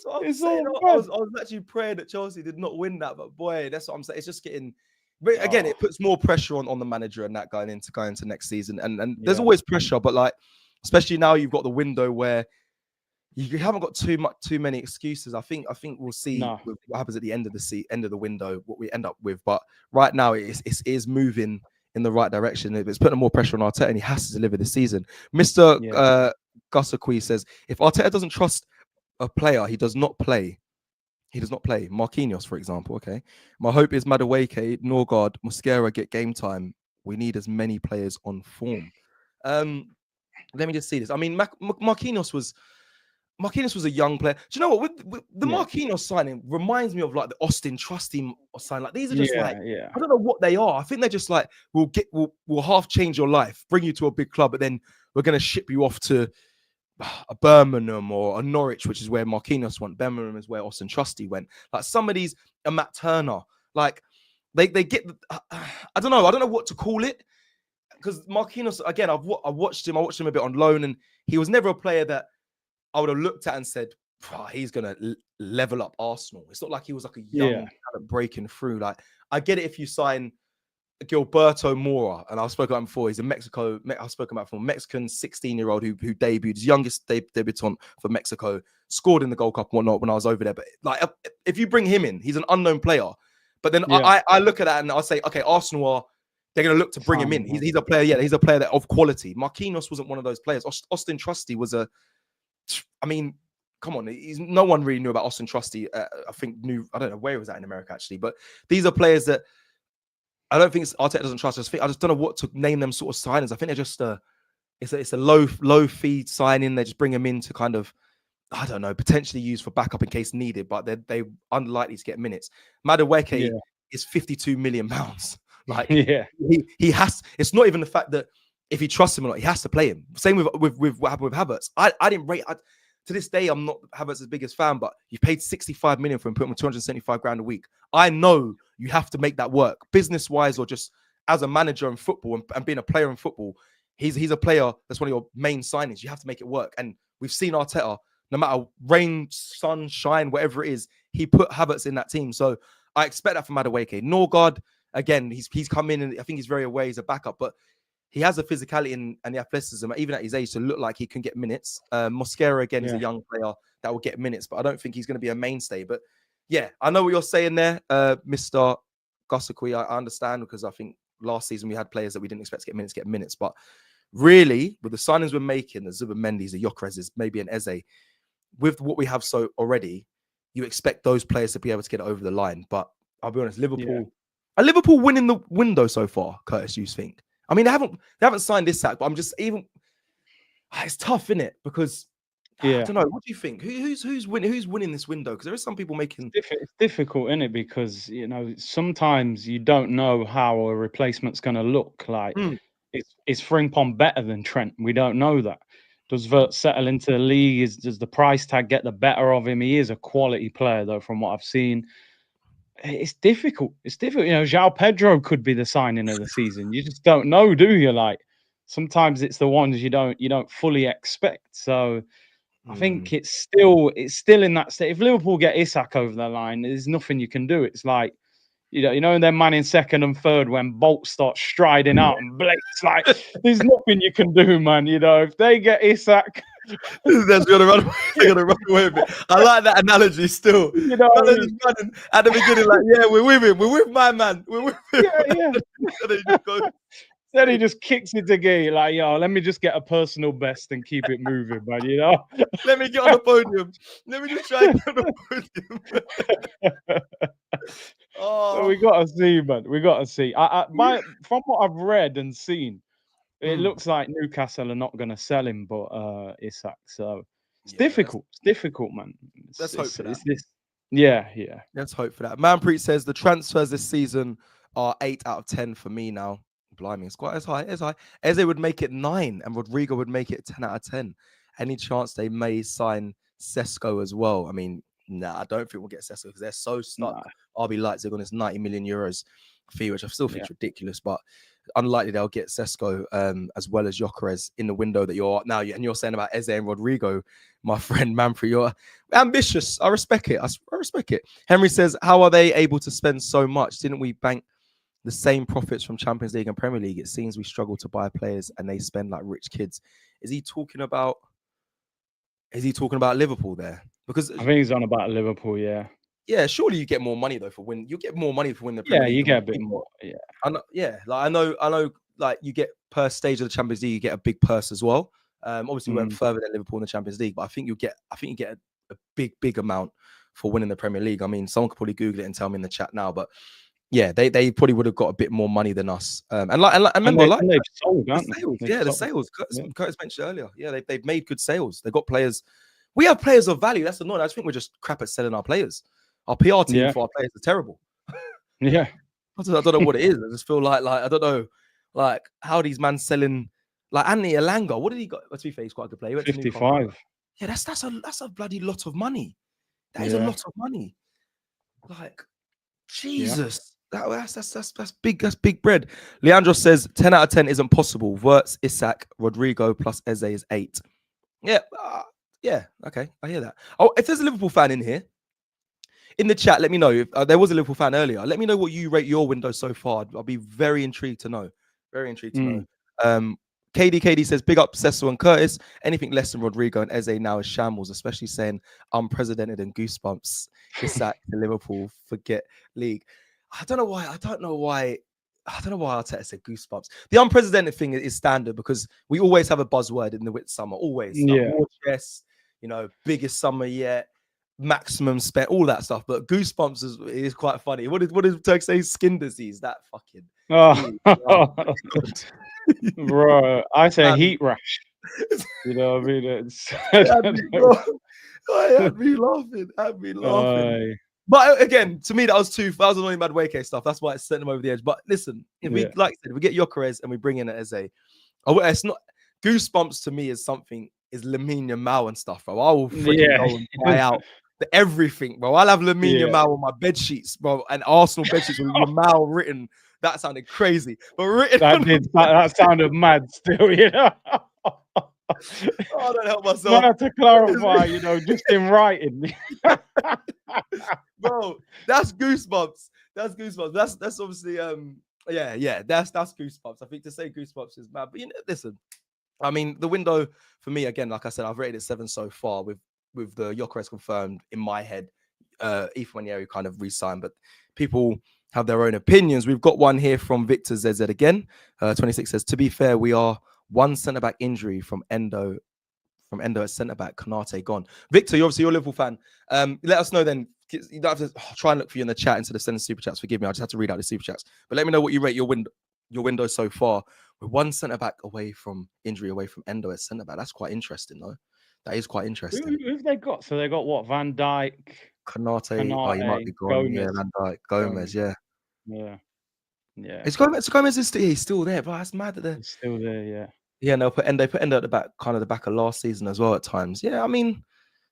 Speaker 1: what I'm saying. I was actually praying that Chelsea did not win that, but boy, that's what I'm saying. It's just getting. But again, it puts more pressure on the manager and that going into next season. And there's always pressure, but like, especially now you've got the window where you haven't got too many excuses. I think we'll see what happens at the end of the window, what we end up with. But right now, it is moving in the right direction. It's putting more pressure on Arteta, and he has to deliver this season. Mr. Gusakui says, if Arteta doesn't trust a player, he does not play. He does not play. Marquinhos, for example. Okay. My hope is Madueke, Norgard, Mosquera get game time. We need as many players on form. Let me just see this. I mean, Marquinhos was a young player. Do you know what? With the Marquinhos signing reminds me of like the Austin Trusty sign. Like these are just I don't know what they are. I think they're just like we'll half change your life, bring you to a big club, but then we're gonna ship you off to a Birmingham or a Norwich, which is where Marquinhos went. Birmingham is where Austin Trusty went. Like some of these, a Matt Turner, like they get. I don't know what to call it, because Marquinhos, again, I watched him a bit on loan, and he was never a player that I would have looked at and said, he's gonna level up Arsenal. It's not like he was like a young talent breaking through. Like I get it if you sign Gilberto Mora, and I've spoken about him before. He's a I've spoken about him, Mexican 16-year-old who debuted, his youngest debutant for Mexico, scored in the Gold Cup and whatnot when I was over there. But like, if you bring him in, he's an unknown player. But then I look at that and I say, okay, Arsenal they're going to look to bring him in. He's a player, he's a player that of quality. Marquinhos wasn't one of those players. Austin Trusty was I mean, come on, no one really knew about Austin Trusty. I don't know where he was at in America actually, but these are players that I don't think Arteta doesn't trust. I just don't know what to name them sort of signings. I think they're just it's a low fee signing. They just bring them in to kind of, I don't know, potentially use for backup in case needed, but they're unlikely to get minutes. Madueke is £52 million. Like he has. It's not even the fact that if he trusts him or not, he has to play him. Same with what happened with Havertz. I didn't rate. To this day, I'm not Havertz's biggest fan, but you paid 65 million for him, put him on 275 grand a week. I know you have to make that work, business-wise or just as a manager in football and being a player in football. He's a player that's one of your main signings. You have to make it work. And we've seen Arteta, no matter rain, sun, shine, whatever it is, he put Havertz in that team. So I expect that from Madueke. Norgard, again, he's come in and I think he's very aware he's a backup, but he has the physicality and the athleticism, even at his age, to look like he can get minutes. Mosquera, again, is a young player that will get minutes, but I don't think he's going to be a mainstay. But yeah, I know what you're saying there, Mr. Gusakui. I understand, because I think last season we had players that we didn't expect to get minutes. But really, with the signings we're making, the Zubamendi's, the Gyökeres's, maybe an Eze, with what we have so already, you expect those players to be able to get it over the line. But I'll be honest, Liverpool, are Liverpool winning the window so far, Curtis, you think? I mean, they haven't signed this sack, but I'm just it's tough, isn't it? Because I don't know. What do you think? Who's winning this window? Because there are some people making
Speaker 2: it's difficult, isn't it? Because sometimes you don't know how a replacement's going to look. Like is Frimpong better than Trent? We don't know that. Does Vert settle into the league? Does the price tag get the better of him? He is a quality player, though, from what I've seen. It's difficult. It's difficult. João Pedro could be the signing of the season. You just don't know, do you? Like sometimes it's the ones you don't fully expect. So I think it's still in that state. If Liverpool get Isak over the line, there's nothing you can do. It's like, you know, their man in second and third when Bolt starts striding out and Blake's like, there's nothing you can do, man. You know, if they get Isak,
Speaker 1: they're gonna run away. They're gonna run away with it. I like that analogy still.
Speaker 2: you know,
Speaker 1: They're just running at the beginning, like, yeah, we're with him. We're with my man. We're with him.
Speaker 2: yeah. Then he just kicks it again, like, yo, let me just get a personal best and keep it moving, man. You know,
Speaker 1: let me get on the podium. Let me just try and get on the podium.
Speaker 2: So we gotta see, man. We gotta see. From what I've read and seen, it looks like Newcastle are not going to sell him, but Isak. So it's difficult. It's difficult, man.
Speaker 1: Let's hope for that.
Speaker 2: Yeah.
Speaker 1: Let's hope for that. Manpreet says the transfers this season are 8 out of 10 for me now. Blimey, it's quite as high. Eze would make it 9, and Rodrigo would make it 10 out of 10. Any chance they may sign Sesko as well? I mean, I don't think we'll get Cecil because they're so stuck. RB Leipzig on this 90 million euros fee, which I still think is ridiculous, but unlikely they'll get Sesko as well as Gyökeres in the window that you're now. And you're saying about Eze and Rodrigo, my friend Manfred, you're ambitious. I respect it. I respect it. Henry says, how are they able to spend so much? Didn't we bank the same profits from Champions League and Premier League? It seems we struggle to buy players and they spend like rich kids. Is he talking about Liverpool there? Because I
Speaker 2: think he's on about Liverpool, yeah.
Speaker 1: Yeah, surely you get more money though for win. You get more money for winning the Premier League.
Speaker 2: You get a bit more. Yeah,
Speaker 1: I know. Like you get per stage of the Champions League, you get a big purse as well. Obviously, we went further than Liverpool in the Champions League, but I think you get a big amount for winning the Premier League. I mean, someone could probably Google it and tell me in the chat now, but yeah, they probably would have got a bit more money than us. And remember,
Speaker 2: they've sold,
Speaker 1: the sales. Curtis mentioned earlier. Yeah, they've made good sales. They've got players. We have players of value. That's annoying. I just think we're just crap at selling our players. Our PR team for our players are terrible.
Speaker 2: Yeah.
Speaker 1: I don't know what it is. I just feel like I don't know, like how these men selling like Anthony Elanga. What did he got? Let's be fair, he's quite a good player.
Speaker 2: 55.
Speaker 1: Yeah, that's a bloody lot of money. That is a lot of money. Like Jesus, that's big. That's big bread. Leandro says 10 out of 10 isn't possible. Wirtz, Isak, Rodrigo plus Eze is 8. Yeah, okay, I hear that. Oh, if there's a Liverpool fan in here, in the chat, let me know. If there was a Liverpool fan earlier, let me know what you rate your window so far. I'll be very intrigued to know. Very intrigued to know. KD says, big up Cecil and Curtis. Anything less than Rodrigo and Eze now is shambles, especially saying unprecedented and goosebumps. Isak to Liverpool, forget league. I don't know why Arteta said goosebumps. The unprecedented thing is standard because we always have a buzzword in the Wit summer. Always. More chess, biggest summer yet. Maximum spent, all that stuff, but goosebumps is quite funny. What did Turk say? Skin disease. That fucking.
Speaker 2: Bro, I say heat rash. You know what I mean? It's...
Speaker 1: It had me laughing. But again, to me, that was annoying bad Wake stuff. That's why it sent them over the edge. But listen, if we like I said, we get Gyökeres and we bring in an Eze. It's not goosebumps to me is Lamine Yamal and stuff, bro. I will freaking go and buy out everything, bro. I'll have Lamine Yamal on my bed sheets, bro, and Arsenal bed sheets with Yamal written. That sounded crazy, but written.
Speaker 2: That sounded mad still,
Speaker 1: I don't help myself.
Speaker 2: I have to clarify, just in writing.
Speaker 1: Bro, that's goosebumps. That's goosebumps. That's obviously that's goosebumps. I think to say goosebumps is mad. But listen, I mean, the window for me, again, like I said, I've rated it 7 so far with the Gyökeres confirmed in my head. Ethan Wanyeri kind of re-signed, but people have their own opinions. We've got one here from Victor ZZ again. 26 says, to be fair, we are one centre-back injury from Endo at centre-back, Konate gone. Victor, you're obviously a Liverpool fan. Let us know then. You don't have to try and look for you in the chat instead of sending super chats. Forgive me, I just have to read out the super chats. But let me know what you rate your window so far. We're one centre-back away from injury, away from Endo at centre-back. That's quite interesting, though. That is quite interesting.
Speaker 2: Who have they got? So they got what? Van Dijk,
Speaker 1: Konate. Oh, you might be gone.
Speaker 2: Gomez.
Speaker 1: Yeah, Van Dijk, Gomez. Yeah.
Speaker 2: It's
Speaker 1: Gomez is still there, but that's mad that they're
Speaker 2: still there. Yeah.
Speaker 1: Yeah, no, put Endo at the back, kind of the back of last season as well at times. Yeah, I mean,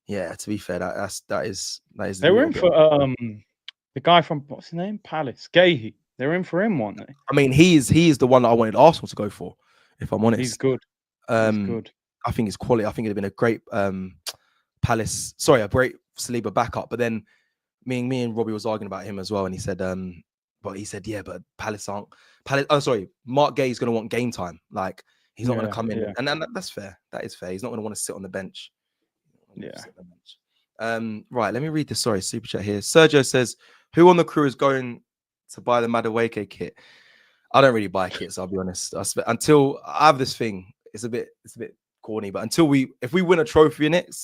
Speaker 1: yeah. To be fair, that is.
Speaker 2: They were in for the guy from what's his name, Palace, Gahey. They were in for him, weren't they?
Speaker 1: I mean, he is the one that I wanted Arsenal to go for. If I'm honest,
Speaker 2: he's good.
Speaker 1: He's good. I think his quality. I think it'd have been a great Palace. Sorry, a great Saliba backup. But then me and Robbie was arguing about him as well, and he said, yeah, but Palace aren't. Oh, sorry, Mark Gay's going to want game time. Like he's not going to come in, and that's fair. That is fair. He's not going to want to sit on the bench. Right, let me read this. Sorry, super chat here. Sergio says, "Who on the crew is going to buy the Madueke kit?" I don't really buy kits. I'll be honest. Until I have this thing, it's a bit corny, but if we win a trophy in it,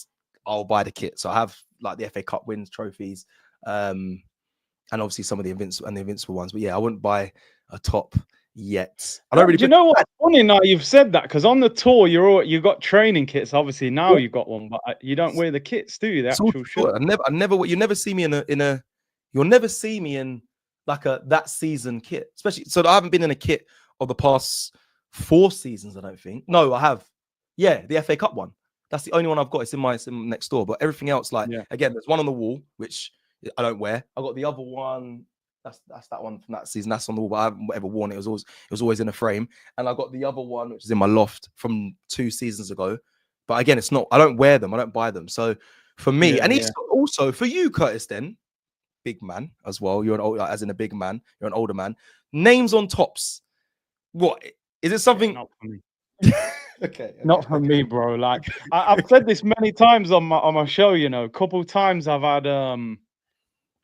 Speaker 1: I'll buy the kit. So I have like the FA Cup wins trophies, and obviously some of the Invincible ones. But yeah, I wouldn't buy a top yet. I don't really.
Speaker 2: Do you know what? Funny now you've said that, because on the tour you got training kits. Obviously now you've got one, but you don't wear the kits, do you? The actual shirt.
Speaker 1: You never see me you'll never see me in like that season kit, especially. So I haven't been in a kit of the past 4 seasons. I don't think. No, I have. Yeah, the FA Cup one. That's the only one I've got. It's in my next door. But everything else, again, there's one on the wall which I don't wear. I got the other one. That's that one from that season. That's on the wall, but I haven't ever worn it. It was always in a frame. And I got the other one which is in my loft from 2 seasons ago. But again, it's not. I don't wear them. I don't buy them. So for me, it's also for you, Curtis. Then, big man as well. You're as in a big man. You're an older man. Names on tops. What is it? Something?
Speaker 2: Not for me.
Speaker 1: Okay.
Speaker 2: Not for me, bro. Like I've said this many times on my show. You know, a couple of times I've had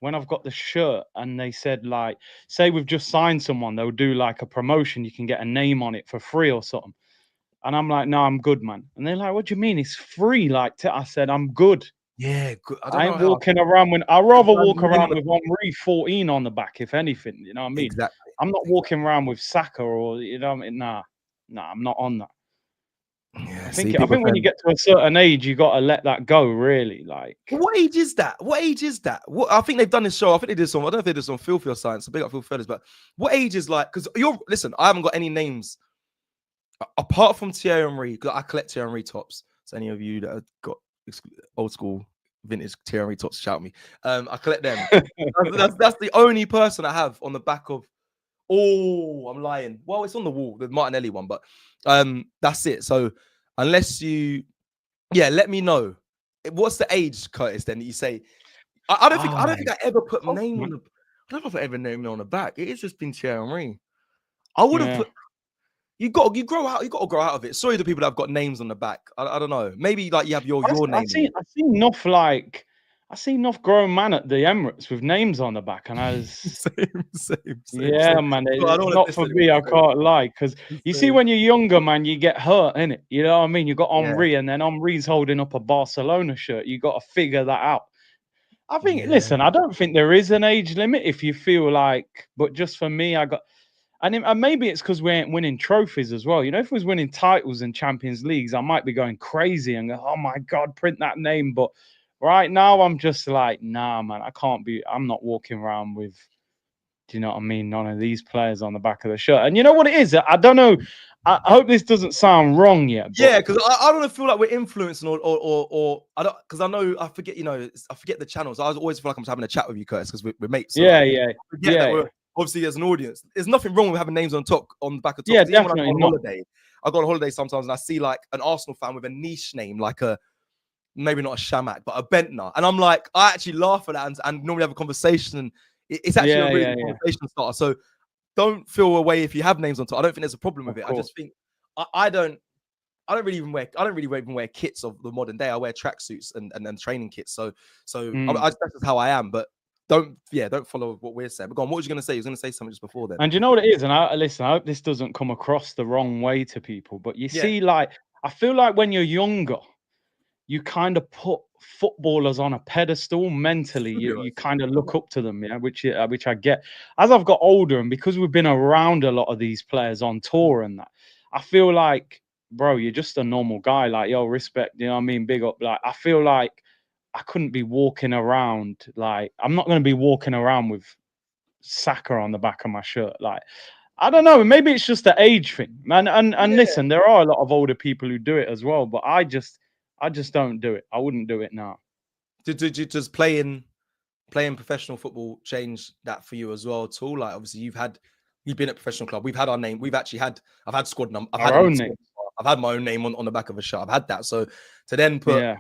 Speaker 2: when I've got the shirt and they said, like, say we've just signed someone, they'll do like a promotion. You can get a name on it for free or something. And I'm like, no, I'm good, man. And they're like, what do you mean? It's free. Like, I said, I'm good.
Speaker 1: Yeah, good.
Speaker 2: I ain't walking around I'd rather walk around with Henri 14 on the back, if anything. You know what I mean?
Speaker 1: Exactly.
Speaker 2: I'm not walking around with Saka or, you know what I mean? Nah, I'm not on that.
Speaker 1: Yeah,
Speaker 2: I think when you get to a certain age, you got to let that go, really. Like,
Speaker 1: what age is that? I think they've done this show. I think they did some. I don't know if they did some Phil for Science. So big up Phil Feathers. But what age is like? Because listen, I haven't got any names apart from Thierry Henry. Because I collect Thierry Henry tops. So any of you that have got old school vintage Thierry Henry tops, shout me. I collect them. that's the only person I have on the back of. Oh, I'm lying. Well, it's on the wall, the Martinelli one, but that's it. So unless you, let me know. What's the age, Curtis? Then that you say, I don't think I ever put name on the. I don't know if I ever named on the back. It is just been Thierry Henry. I would have put. You got to grow out of it. Sorry, the people that have got names on the back. I don't know. Maybe like you have your name.
Speaker 2: I see enough I see enough grown man at the Emirates with names on the back, and I was
Speaker 1: same.
Speaker 2: Yeah, man. It's not for me. I can't lie, because you see, when you're younger, man, you get hurt, innit? You know what I mean? You got Henri, and then Henri's holding up a Barcelona shirt. You got to figure that out. I think. Listen, I don't think there is an age limit if you feel like, but just for me, and maybe it's because we ain't winning trophies as well. You know, if we was winning titles and Champions Leagues, I might be going crazy and go, oh my God, print that name. But right now, I'm just like, nah, man, I'm not walking around with, do you know what I mean? None of these players on the back of the shirt. And you know what it is? I don't know. I hope this doesn't sound wrong yet. But
Speaker 1: yeah, because I don't feel like we're influencing or I don't, because I know I forget, I forget the channels. I always feel like I'm having a chat with you, Curtis, because we're mates. So obviously, as an audience, there's nothing wrong with having names on the back of top.
Speaker 2: Yeah, definitely not.
Speaker 1: I go on holiday sometimes and I see like an Arsenal fan with a niche name, like maybe not a Shamak, but a Bentner. And I'm like, I actually laugh at that and normally have a conversation. And it's actually a really good conversation starter. So don't feel away if you have names on top. I don't think there's a problem with it. I just think I don't really even wear kits of the modern day. I wear tracksuits and training kits. So that's just how I am. But don't follow what we're saying. But go on, what was you going to say? You was going to say something just before then.
Speaker 2: And you know what it is? And I hope this doesn't come across the wrong way to people. But you see, like, I feel like when you're younger, you kind of put footballers on a pedestal mentally. You kind of look up to them, which I get. As I've got older, and because we've been around a lot of these players on tour and that, I feel like, bro, you're just a normal guy. Like, yo, respect, you know what I mean? Big up. Like, I feel like I couldn't be walking around. Like, I'm not going to be walking around with Saka on the back of my shirt. Like, I don't know. Maybe it's just the age thing, man. And listen, there are a lot of older people who do it as well, but I just don't do it. I wouldn't do it now.
Speaker 1: Does playing professional football change that for you as well at all? Like, obviously you've been at a professional club. We've had our name. I've had squad number. I've had my own name on the back of a shirt. I've had that. So to then put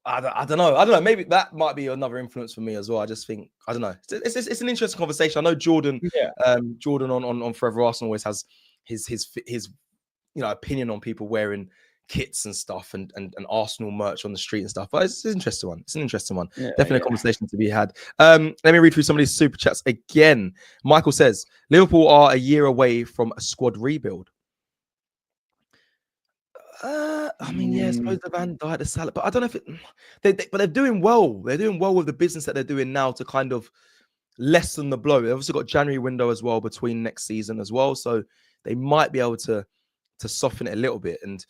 Speaker 1: I don't know. I don't know. Maybe that might be another influence for me as well. I just think I don't know. It's an interesting conversation. I know Jordan.
Speaker 2: Yeah.
Speaker 1: Jordan on Forever Arsenal always has his opinion on people wearing kits and stuff and Arsenal merch on the street and stuff. But it's an interesting one. It's an interesting one.
Speaker 2: Yeah,
Speaker 1: Definitely a conversation to be had. Let me read through some of these super chats again. Michael says Liverpool are a year away from a squad rebuild. I mean, yeah, I suppose the Van Dijk, the Salah, but I don't know if but they're doing well. They're doing well with the business that they're doing now to kind of lessen the blow. They've also got January window as well between next season as well, so they might be able to soften it a little bit. And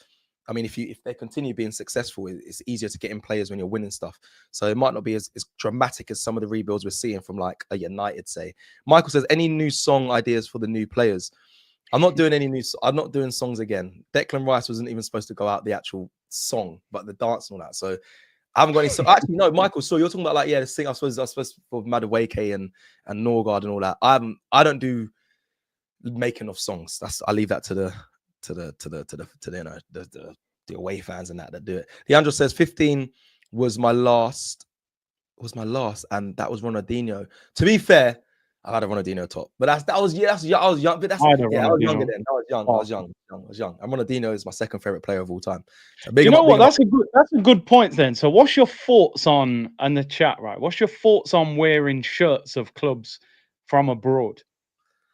Speaker 1: I mean, if they continue being successful, it's easier to get in players when you're winning stuff. So it might not be as dramatic as some of the rebuilds we're seeing from like a United, say. Michael says, any new song ideas for the new players? I'm not doing any new. I'm not doing songs again. Declan Rice wasn't even supposed to go out the actual song, but the dance and all that. So I haven't got any. Actually, no, Michael. So you're talking about like the sing. I suppose for Madueke and Norgard and all that. I don't do making of songs. I leave that to the away fans and that do it. Leandro says 15 was my last, and that was Ronaldinho. To be fair, I had a Ronaldinho top, but I was young. But I was younger then. I was young. And Ronaldinho is my second favorite player of all time. So
Speaker 2: you know what? That's a good point then. So what's your thoughts on and the chat, right? What's your thoughts on wearing shirts of clubs from abroad?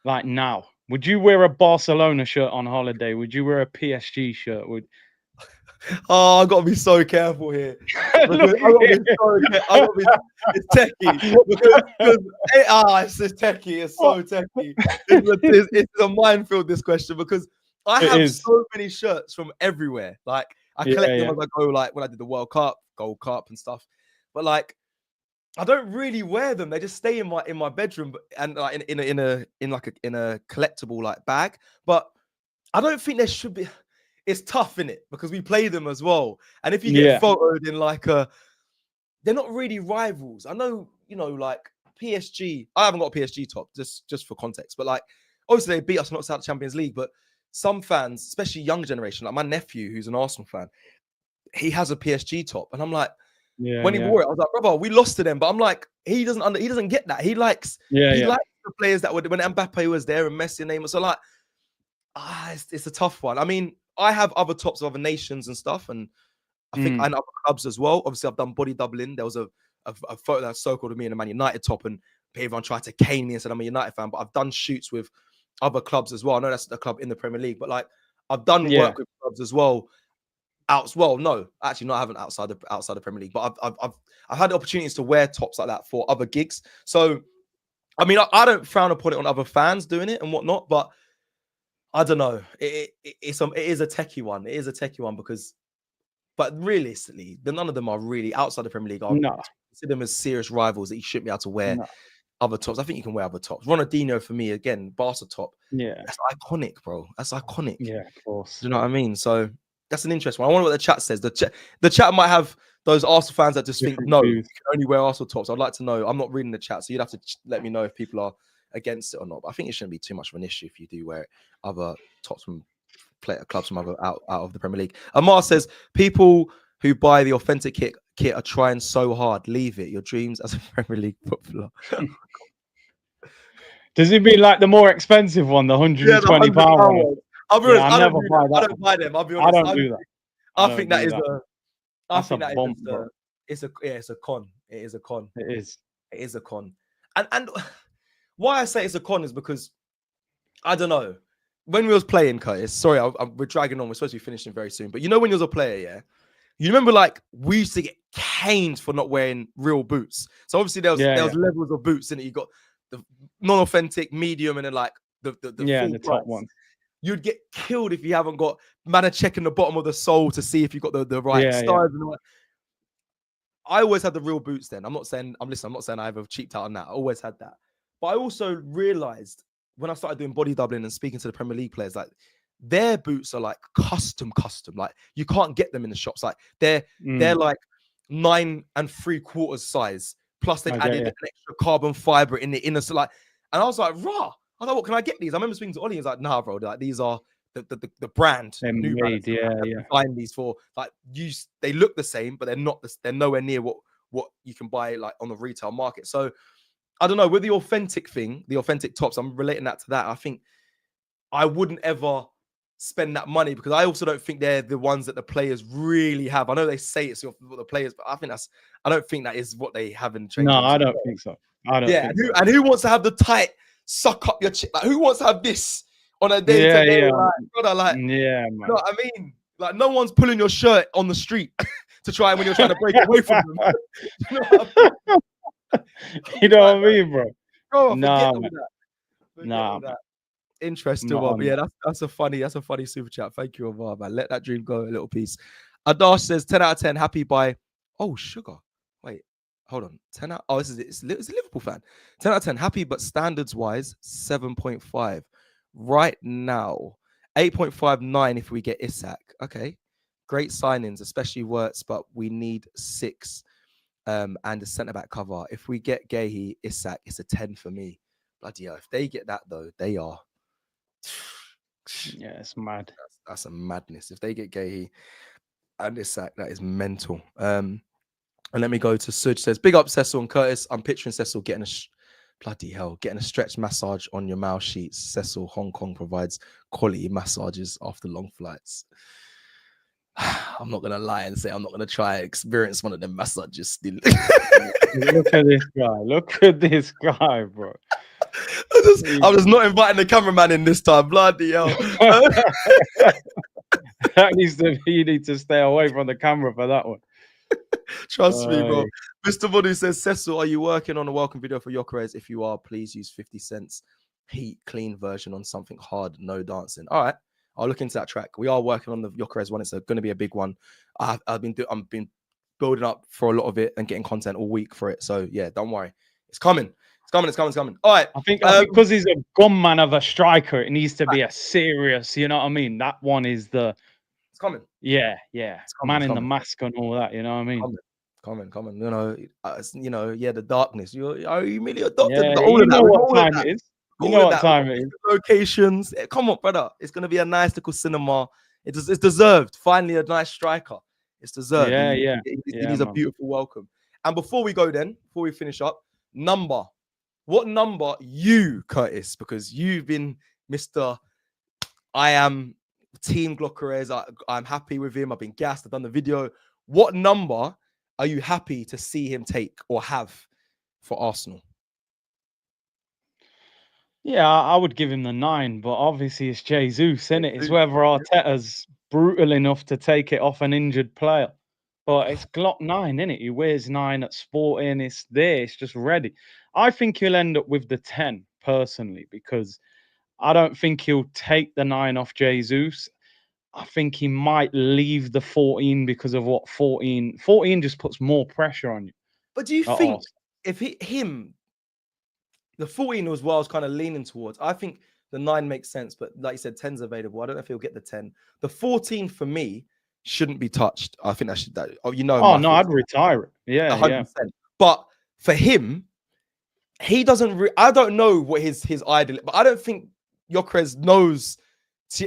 Speaker 2: Like now, would you wear a Barcelona shirt on holiday? Would you wear a PSG shirt?
Speaker 1: Oh, I got to be so careful here. It's techie. It's techie. It's so techie. It's a minefield, this question, because I have so many shirts from everywhere. Like, I collect them as I go, like when I did the World Cup, Gold Cup and stuff. But like, I don't really wear them. They just stay in my bedroom and like in a collectible like bag. But I don't think there should be. It's tough, in it, because we play them as well. And if you get photoed in like they're not really rivals. I know, like PSG. I haven't got a PSG top, just for context. But like, obviously they beat us, knocked us out of the Champions League. But some fans, especially young generation, like my nephew, who's an Arsenal fan, he has a PSG top, and I'm like, when he wore it, I was like, brother, we lost to them. But I'm like, he doesn't get that. He likes the players that would, when Mbappe was there and Messi and Neymar. So like, it's a tough one. I mean, I have other tops of other nations and stuff, and I think I know other clubs as well. Obviously, I've done body doubling. There was a photo that circled of me in a Man United top, and everyone tried to cane me and said I'm a United fan. But I've done shoots with other clubs as well. I know that's the club in the Premier League, but like I've done work with clubs as well. No, actually, not. I haven't outside the Premier League, but I've had the opportunities to wear tops like that for other gigs. So, I mean, I don't frown upon it on other fans doing it and whatnot, but I don't know. It is a techie one. It is a techie one but realistically, none of them are really outside the Premier League. I consider them as serious rivals that you shouldn't be able to wear other tops. I think you can wear other tops. Ronaldinho for me, again, Barca top. Yeah, that's iconic, bro. That's iconic.
Speaker 2: Yeah, of course.
Speaker 1: Do you know what I mean? So that's an interesting one. I wonder what the chat says. The chat might have those Arsenal fans that just think, no, you can only wear Arsenal tops. I'd like to know. I'm not reading the chat, so you'd have to let me know if people are against it or not. But I think it shouldn't be too much of an issue if you do wear other tops from clubs from other out of the Premier League. Amar says, people who buy the authentic kit are trying so hard. Leave it. Your dreams as a Premier League footballer.
Speaker 2: Does it mean like the more expensive one, the £120 one?
Speaker 1: I'll be honest, I don't buy them. I'll be honest.
Speaker 2: I don't do that.
Speaker 1: I think that is a.
Speaker 2: That's a bomb.
Speaker 1: It's a con. It is a con.
Speaker 2: It
Speaker 1: is a con. And why I say it's a con is because I don't know. When we was playing, Curtis. Sorry, we're dragging on. We're supposed to be finishing very soon. But you know when you was a player, yeah. You remember, like, we used to get caned for not wearing real boots. So obviously there was levels of boots in it. You got the non-authentic, medium, and then like the
Speaker 2: the top one.
Speaker 1: You'd get killed if you haven't got man checking the bottom of the sole to see if you got the right stars and all that. I always had the real boots then. I'm not saying I ever cheaped out on that. I always had that. But I also realized when I started doing body doubling and speaking to the Premier League players, like their boots are like custom. Like you can't get them in the shops. Like they're like 9 3/4 size. Plus they've added an extra carbon fiber in the inner. So like, and I was like, rah. I thought, what can I get these? I remember speaking to Ollie. He was like, nah, bro. Like these are the brand.
Speaker 2: They're
Speaker 1: New
Speaker 2: made,
Speaker 1: Balance
Speaker 2: yeah.
Speaker 1: designed these for like they look the same, but they're not. They're nowhere near what you can buy like on the retail market. So I don't know with the authentic thing, the authentic tops. I'm relating that to that. I think I wouldn't ever spend that money because I also don't think they're the ones that the players really have. I know they say it's what the players, but I don't think that is what they have in training.
Speaker 2: No, I don't think so. I don't think so.
Speaker 1: And who wants to have the tight suck up your chip? Like who wants to have this on a day
Speaker 2: Yeah,
Speaker 1: to day?
Speaker 2: yeah.
Speaker 1: Like, brother, like,
Speaker 2: Yeah,
Speaker 1: you
Speaker 2: man.
Speaker 1: know what I mean? Like no one's pulling your shirt on the street to try when you're trying to break away from them. You know what I mean?
Speaker 2: You know what I mean, bro?
Speaker 1: Bro,
Speaker 2: Nah,
Speaker 1: forget all
Speaker 2: man.
Speaker 1: that. Forget
Speaker 2: Nah,
Speaker 1: all
Speaker 2: man.
Speaker 1: that. Interesting
Speaker 2: Not
Speaker 1: one.
Speaker 2: on
Speaker 1: But yeah,
Speaker 2: that.
Speaker 1: that's a funny super chat. Thank you, Avar, man. Let that dream go a little piece. Adash says 10 out of 10, happy by sugar. Wait, hold on. 10 out. Oh, it's a Liverpool fan. 10 out of 10, happy, but standards wise, 7.5. Right now, 8.59 if we get Isak. Okay. Great signings, especially Wirtz, but we need 6 and a centre back cover. If we get Gahey, Isak, it's a 10 for me. Bloody hell. If they get that though, they are.
Speaker 2: Yeah, it's mad.
Speaker 1: That's a madness. If they get Gahey and Isak, that is mental. And let me go to Suj says, big up Cecil and Curtis. I'm picturing Cecil getting getting a stretch massage on your mouth sheets. Cecil, Hong Kong provides quality massages after long flights. I'm not gonna lie and say I'm not gonna try and experience one of them massages still.
Speaker 2: Look at this guy. Look at this guy, bro.
Speaker 1: I'm just not inviting the cameraman in this time. Bloody hell.
Speaker 2: You need to stay away from the camera for that one.
Speaker 1: Trust me, bro. Mr. Voodoo says, Cecil, are you working on a welcome video for Gyökeres? If you are, please use 50 cents heat clean version on something hard, no dancing. All right, I'll look into that track. We are working on the Gyökeres one. It's going to be a big one. I've been building up for a lot of it and getting content all week for it. So yeah, don't worry, it's coming. It's coming. All right.
Speaker 2: I think because he's a gunman of a striker, it needs to be a serious. You know what I mean? That one is the.
Speaker 1: It's coming.
Speaker 2: Yeah. Man in the mask and all that. You know what I mean?
Speaker 1: Coming. The darkness. Are you really adopted?
Speaker 2: Yeah, you know what time it is. You know what time it is.
Speaker 1: Locations. Come on, brother. It's gonna be a nice little cinema. It's deserved. Finally, a nice striker. It's deserved. He needs a beautiful welcome. And before we finish up, what number you, Curtis? Because you've been Mr. I am Team Gyökeres. I'm happy with him. I've been gassed. I've done the video. What number are you happy to see him take or have for Arsenal?
Speaker 2: Yeah, I would give him the 9, but obviously it's Jesus, isn't it? It's whether Arteta's brutal enough to take it off an injured player. But it's Glock 9, isn't it? He wears 9 at Sporting. It's there. It's just ready. I think he'll end up with the 10, personally, because I don't think he'll take the 9 off Jesus. I think he might leave the 14 because of what 14 just puts more pressure on you.
Speaker 1: But do you think if the 14 was what I was kind of leaning towards. I think the 9 makes sense, but like you said, 10's available. I don't know if he'll get the 10. The 14 for me shouldn't be touched. I think
Speaker 2: I'd retire it. Yeah, 100%. Yeah.
Speaker 1: But for him, he doesn't. I don't know what his ideal, but I don't think Gyökeres knows.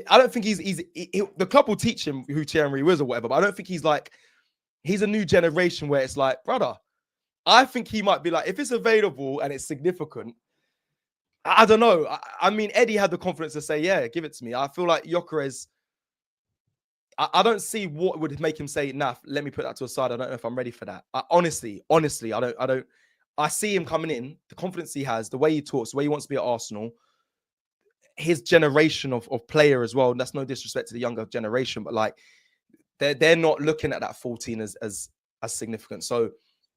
Speaker 1: I don't think he's the club will teach him who Thierry is or whatever. But I don't think he's a new generation where it's like, brother. I think he might be like, if it's available and it's significant, I don't know. I mean, Eddie had the confidence to say, yeah, give it to me. I feel like Gyökeres, I don't see what would make him say, nah, let me put that to a side. I don't know if I'm ready for that. Honestly, I don't. I see him coming in, the confidence he has, the way he talks, the way he wants to be at Arsenal, his generation of player as well. And that's no disrespect to the younger generation, but like they're not looking at that 14 as significant. So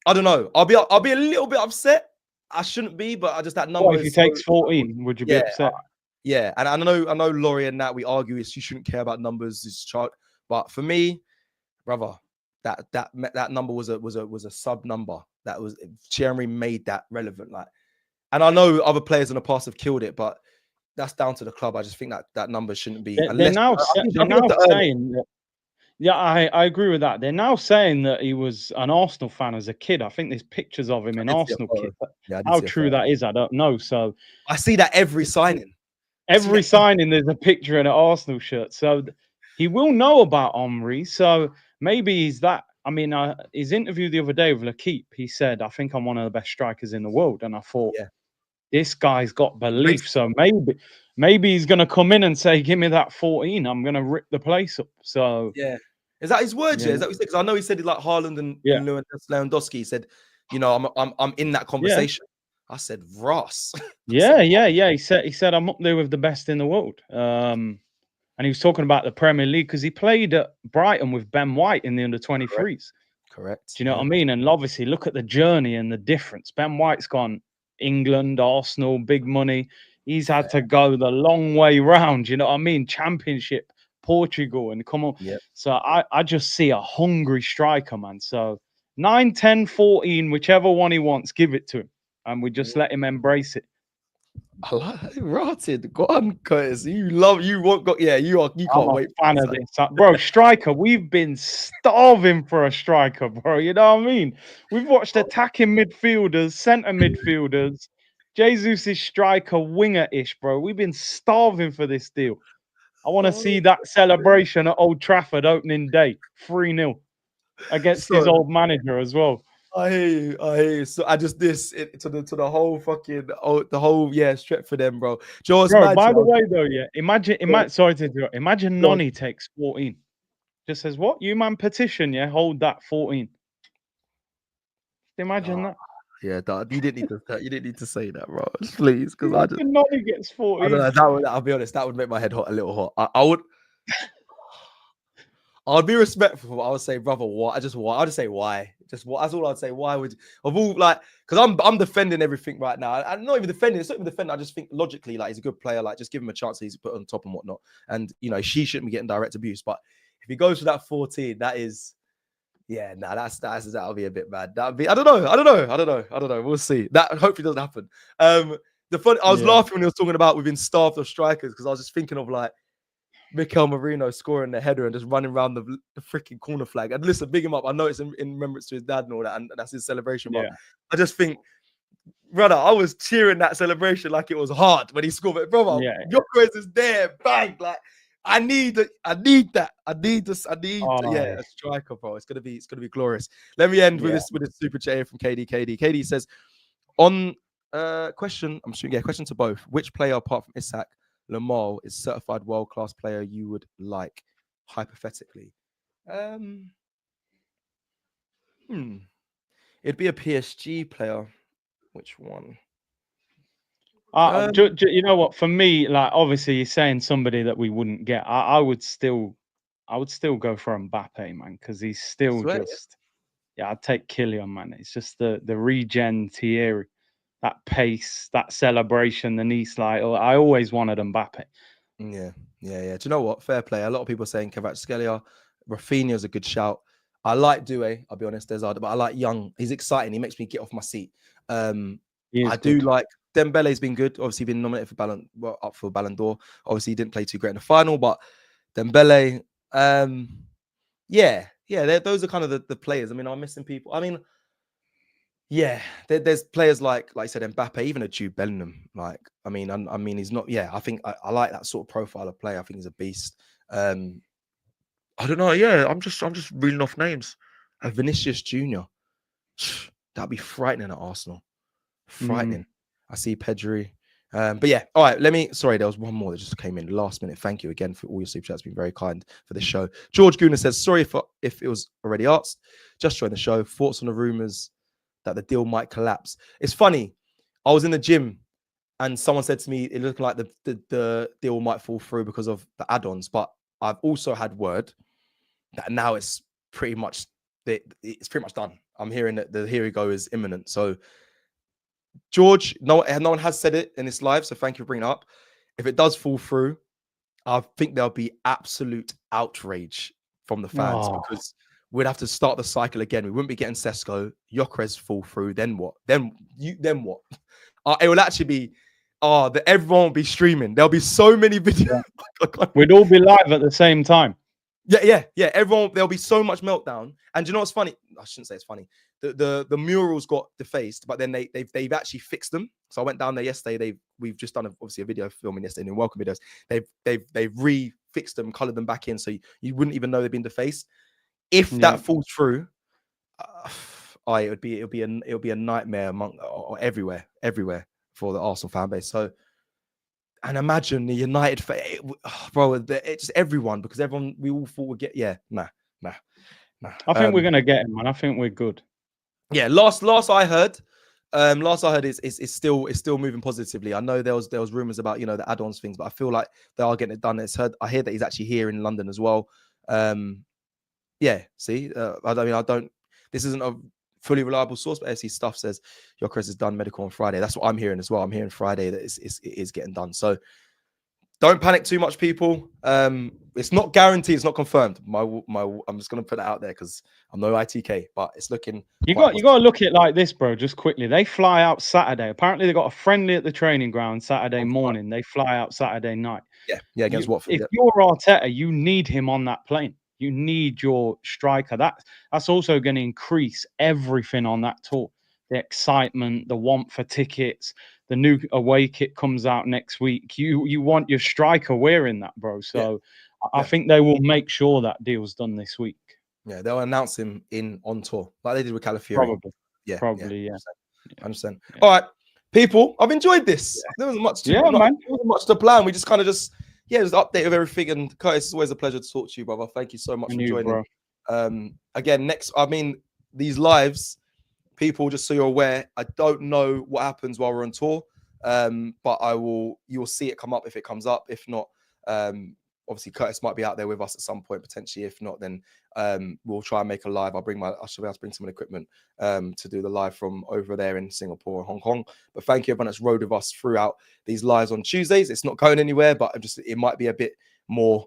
Speaker 1: I don't know. I'll be a little bit upset. I shouldn't be, but I just that number.
Speaker 2: What, if he takes 14, would you be upset?
Speaker 1: Yeah, and I know Laurie and that we argue is you shouldn't care about numbers, it's chart. But for me, brother, that number was a sub number. That was Thierry made that relevant. Like, and I know other players in the past have killed it, but that's down to the club. I just think that number shouldn't be.
Speaker 2: They're now saying that. Yeah, I agree with that. They're now saying that he was an Arsenal fan as a kid. I think there's pictures of him in Arsenal kit. How true that is, I don't know. So
Speaker 1: I see that every signing.
Speaker 2: Every signing, there's a picture in an Arsenal shirt. So he will know about Omri. So maybe he's that. I mean, his interview the other day with L'Equipe, he said, I think I'm one of the best strikers in the world. And I thought,
Speaker 1: Yeah.
Speaker 2: this guy's got belief. So maybe he's going to come in and say, give me that 14. I'm going to rip the place up. So,
Speaker 1: yeah. Is that his words?
Speaker 2: yeah.
Speaker 1: Yeah, is that what he said? Because I know he said it like Haaland and Lewandowski. He said, you know, I'm in that conversation. I said, Ross.
Speaker 2: Yeah. He said I'm up there with the best in the world. And he was talking about the Premier League because he played at Brighton with Ben White in the under-23s.
Speaker 1: Correct.
Speaker 2: Do you know what I mean? And obviously, look at the journey and the difference. Ben White's gone England, Arsenal, big money. He's had to go the long way round. You know what I mean? Championship, Portugal, and come on.
Speaker 1: Yep.
Speaker 2: So I just see a hungry striker, man. So 9, 10, 14, whichever one he wants, give it to him. And we just let him embrace it.
Speaker 1: I like rotted. Go on, Curtis. You can't wait.
Speaker 2: Fan of this, bro. Striker, we've been starving for a striker, bro. You know what I mean? We've watched attacking midfielders, centre midfielders. Jesus is striker, winger-ish, bro. We've been starving for this deal. I want to see that celebration at Old Trafford opening day, 3-0 against his old manager as well.
Speaker 1: I hear you. So I just to the whole fucking strip for them, bro.
Speaker 2: Bro, by the way, though, imagine. Sorry to interrupt. Imagine Noni takes 14. Just says what? You man petition, hold that 14. Imagine that.
Speaker 1: Yeah, you didn't need to say that, bro. Please, because
Speaker 2: Noni gets 14.
Speaker 1: I don't know. I'll be honest. That would make my head hot, a little hot. I would. I'd be respectful. I would say, brother, what? I'd just say why. Just what? That's all I'd say. Why would of all because I'm defending everything right now. I'm not even defending. It's not even defending. I just think logically, like he's a good player. Like just give him a chance. He's put on top and whatnot. And you know she shouldn't be getting direct abuse. But if he goes for that 14, that is, that'll be a bit bad. That'll be I don't know. We'll see. That hopefully doesn't happen. I was laughing when he was talking about we've been starved of strikers because I was just thinking of like Mikel Merino scoring the header and just running around the freaking corner flag. And listen, big him up. I know it's in remembrance to his dad and all that, and that's his celebration. But I just think, brother, I was cheering that celebration like it was hard when he scored it. Brother, Gyökeres is there, bang! Like I need that. I need a striker, bro. It's gonna be glorious. Let me end with this super chat here from KD. KD says on question. I'm shooting question to both. Which player apart from Isak Lamar is certified world-class player you would like, hypothetically? It'd be a PSG player. Which one?
Speaker 2: You know what? For me, like obviously, you're saying somebody that we wouldn't get. I would still go for Mbappe, man, because he's still just. Yeah, I'd take Kylian, man. It's just the regen Thierry. That pace, that celebration, the knee slide. I always wanted Mbappe.
Speaker 1: Yeah. Do you know what? Fair play. A lot of people are saying Kvaratskhelia. Rafinha's a good shout. I like Doué, I'll be honest, but I like Young. He's exciting. He makes me get off my seat. I do like Dembele's been good. Obviously, been nominated for up for Ballon d'Or. Obviously, he didn't play too great in the final, but Dembele, those are kind of the players. I mean, I'm missing people. I mean, there's players like I said, Mbappe, even a Jude Bellingham. Like, I mean, he's not. Yeah, I think I like that sort of profile of player. I think he's a beast. I don't know. Yeah, I'm just reeling off names. Vinicius Junior. That'd be frightening at Arsenal. Frightening. I see Pedri. But yeah, all right. Sorry, there was one more that just came in last minute. Thank you again for all your super chats. Been very kind for the show. George Guna says, sorry if it was already asked. Just joined the show. Thoughts on the rumors that the deal might collapse. It's funny. I was in the gym and someone said to me, it looked like the deal might fall through because of the add-ons. But I've also had word that now it's pretty much done. I'm hearing that the here we go is imminent. So George, no one has said it in this live, so thank you for bringing it up. If it does fall through, I think there'll be absolute outrage from the fans because we'd have to start the cycle again. We wouldn't be getting Sesko, Gyökeres fall through. Then what? Then what? It will actually be that everyone will be streaming. There'll be so many videos.
Speaker 2: Yeah. We'd all be live at the same time.
Speaker 1: Yeah. Everyone, there'll be so much meltdown. And do you know what's funny? I shouldn't say it's funny. The murals got defaced, but then they've actually fixed them. So I went down there yesterday. We've just done obviously a video filming yesterday in welcome videos. They've refixed them, colored them back in, so you wouldn't even know they've been defaced. If that falls through, it'll be a nightmare everywhere for the Arsenal fan base. So, and imagine the United, bro, it's everyone, because we all thought we'd get, nah.
Speaker 2: I think we're gonna get him, man. I think we're good. Yeah,
Speaker 1: last I heard is still moving positively. I know there was rumors about the add-ons things, but I feel like they are getting it done. I hear that he's actually here in London as well. See, this isn't a fully reliable source, but AFC stuff says Gyökeres has done medical on Friday. That's what I'm hearing as well. I'm hearing Friday that it is getting done. So don't panic too much, people. It's not guaranteed. It's not confirmed. I'm just going to put that out there because I'm no ITK, but it's looking.
Speaker 2: You got to look at it like this, bro. Just quickly, they fly out Saturday. Apparently, they got a friendly at the training ground Saturday morning. They fly out Saturday night.
Speaker 1: Yeah, against Watford.
Speaker 2: If you're Arteta, you need him on that plane. You need your striker. That's also going to increase everything on that tour. The excitement, the want for tickets. The new away kit comes out next week. You want your striker wearing that, bro. So I think they will make sure that deal's done this week.
Speaker 1: Yeah, they'll announce him on tour like they did with Calafiori.
Speaker 2: Probably.
Speaker 1: 100%. All right, people, I've enjoyed this. There wasn't much to plan. We just just update of everything. And Curtis, it's always a pleasure to talk to you, brother. Thank you so much for joining. Again, these lives, people, just so you're aware, I don't know what happens while we're on tour, but you'll see it come up if it comes up. If not, obviously Curtis might be out there with us at some point potentially. If not, then we'll try and make a live. I should be able to bring some equipment to do the live from over there in Singapore and Hong Kong. But thank you everyone that's rode with us throughout these lives on Tuesdays. It's not going anywhere, but it might be a bit more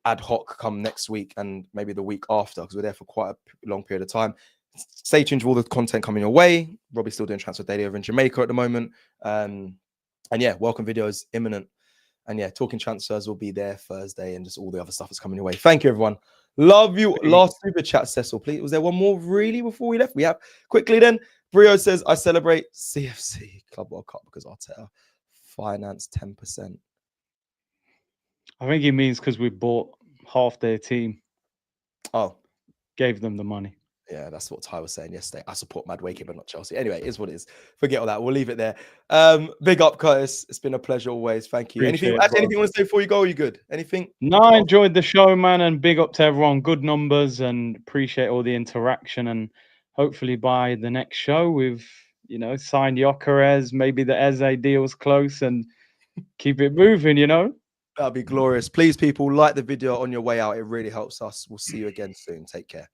Speaker 1: ad hoc come next week and maybe the week after, because we're there for quite a long period of time. Stay tuned for all the content coming your way. Robbie's still doing Transfer Daily over in Jamaica at the moment. And welcome videos imminent. And talking transfers will be there Thursday, and just all the other stuff that's coming your way. Thank you, everyone. Love you. Last super chat, Cecil, please. Was there one more really before we left? We have quickly then. Brio says, I celebrate CFC Club World Cup because Arteta financed 10%.
Speaker 2: I think he means because we bought half their team.
Speaker 1: Oh.
Speaker 2: Gave them the money.
Speaker 1: Yeah, that's what Ty was saying yesterday. I support Madueke, but not Chelsea. Anyway, it is what it is. Forget all that. We'll leave it there. Big up, Curtis. It's been a pleasure always. Thank you. Anything you want to say before you go? Are you good? Anything?
Speaker 2: No, I enjoyed the show, man. And big up to everyone. Good numbers, and appreciate all the interaction. And hopefully by the next show, we've signed Gyökeres. Maybe the Eze deal's close, and keep it moving.
Speaker 1: That'd be glorious. Please, people, like the video on your way out. It really helps us. We'll see you again soon. Take care.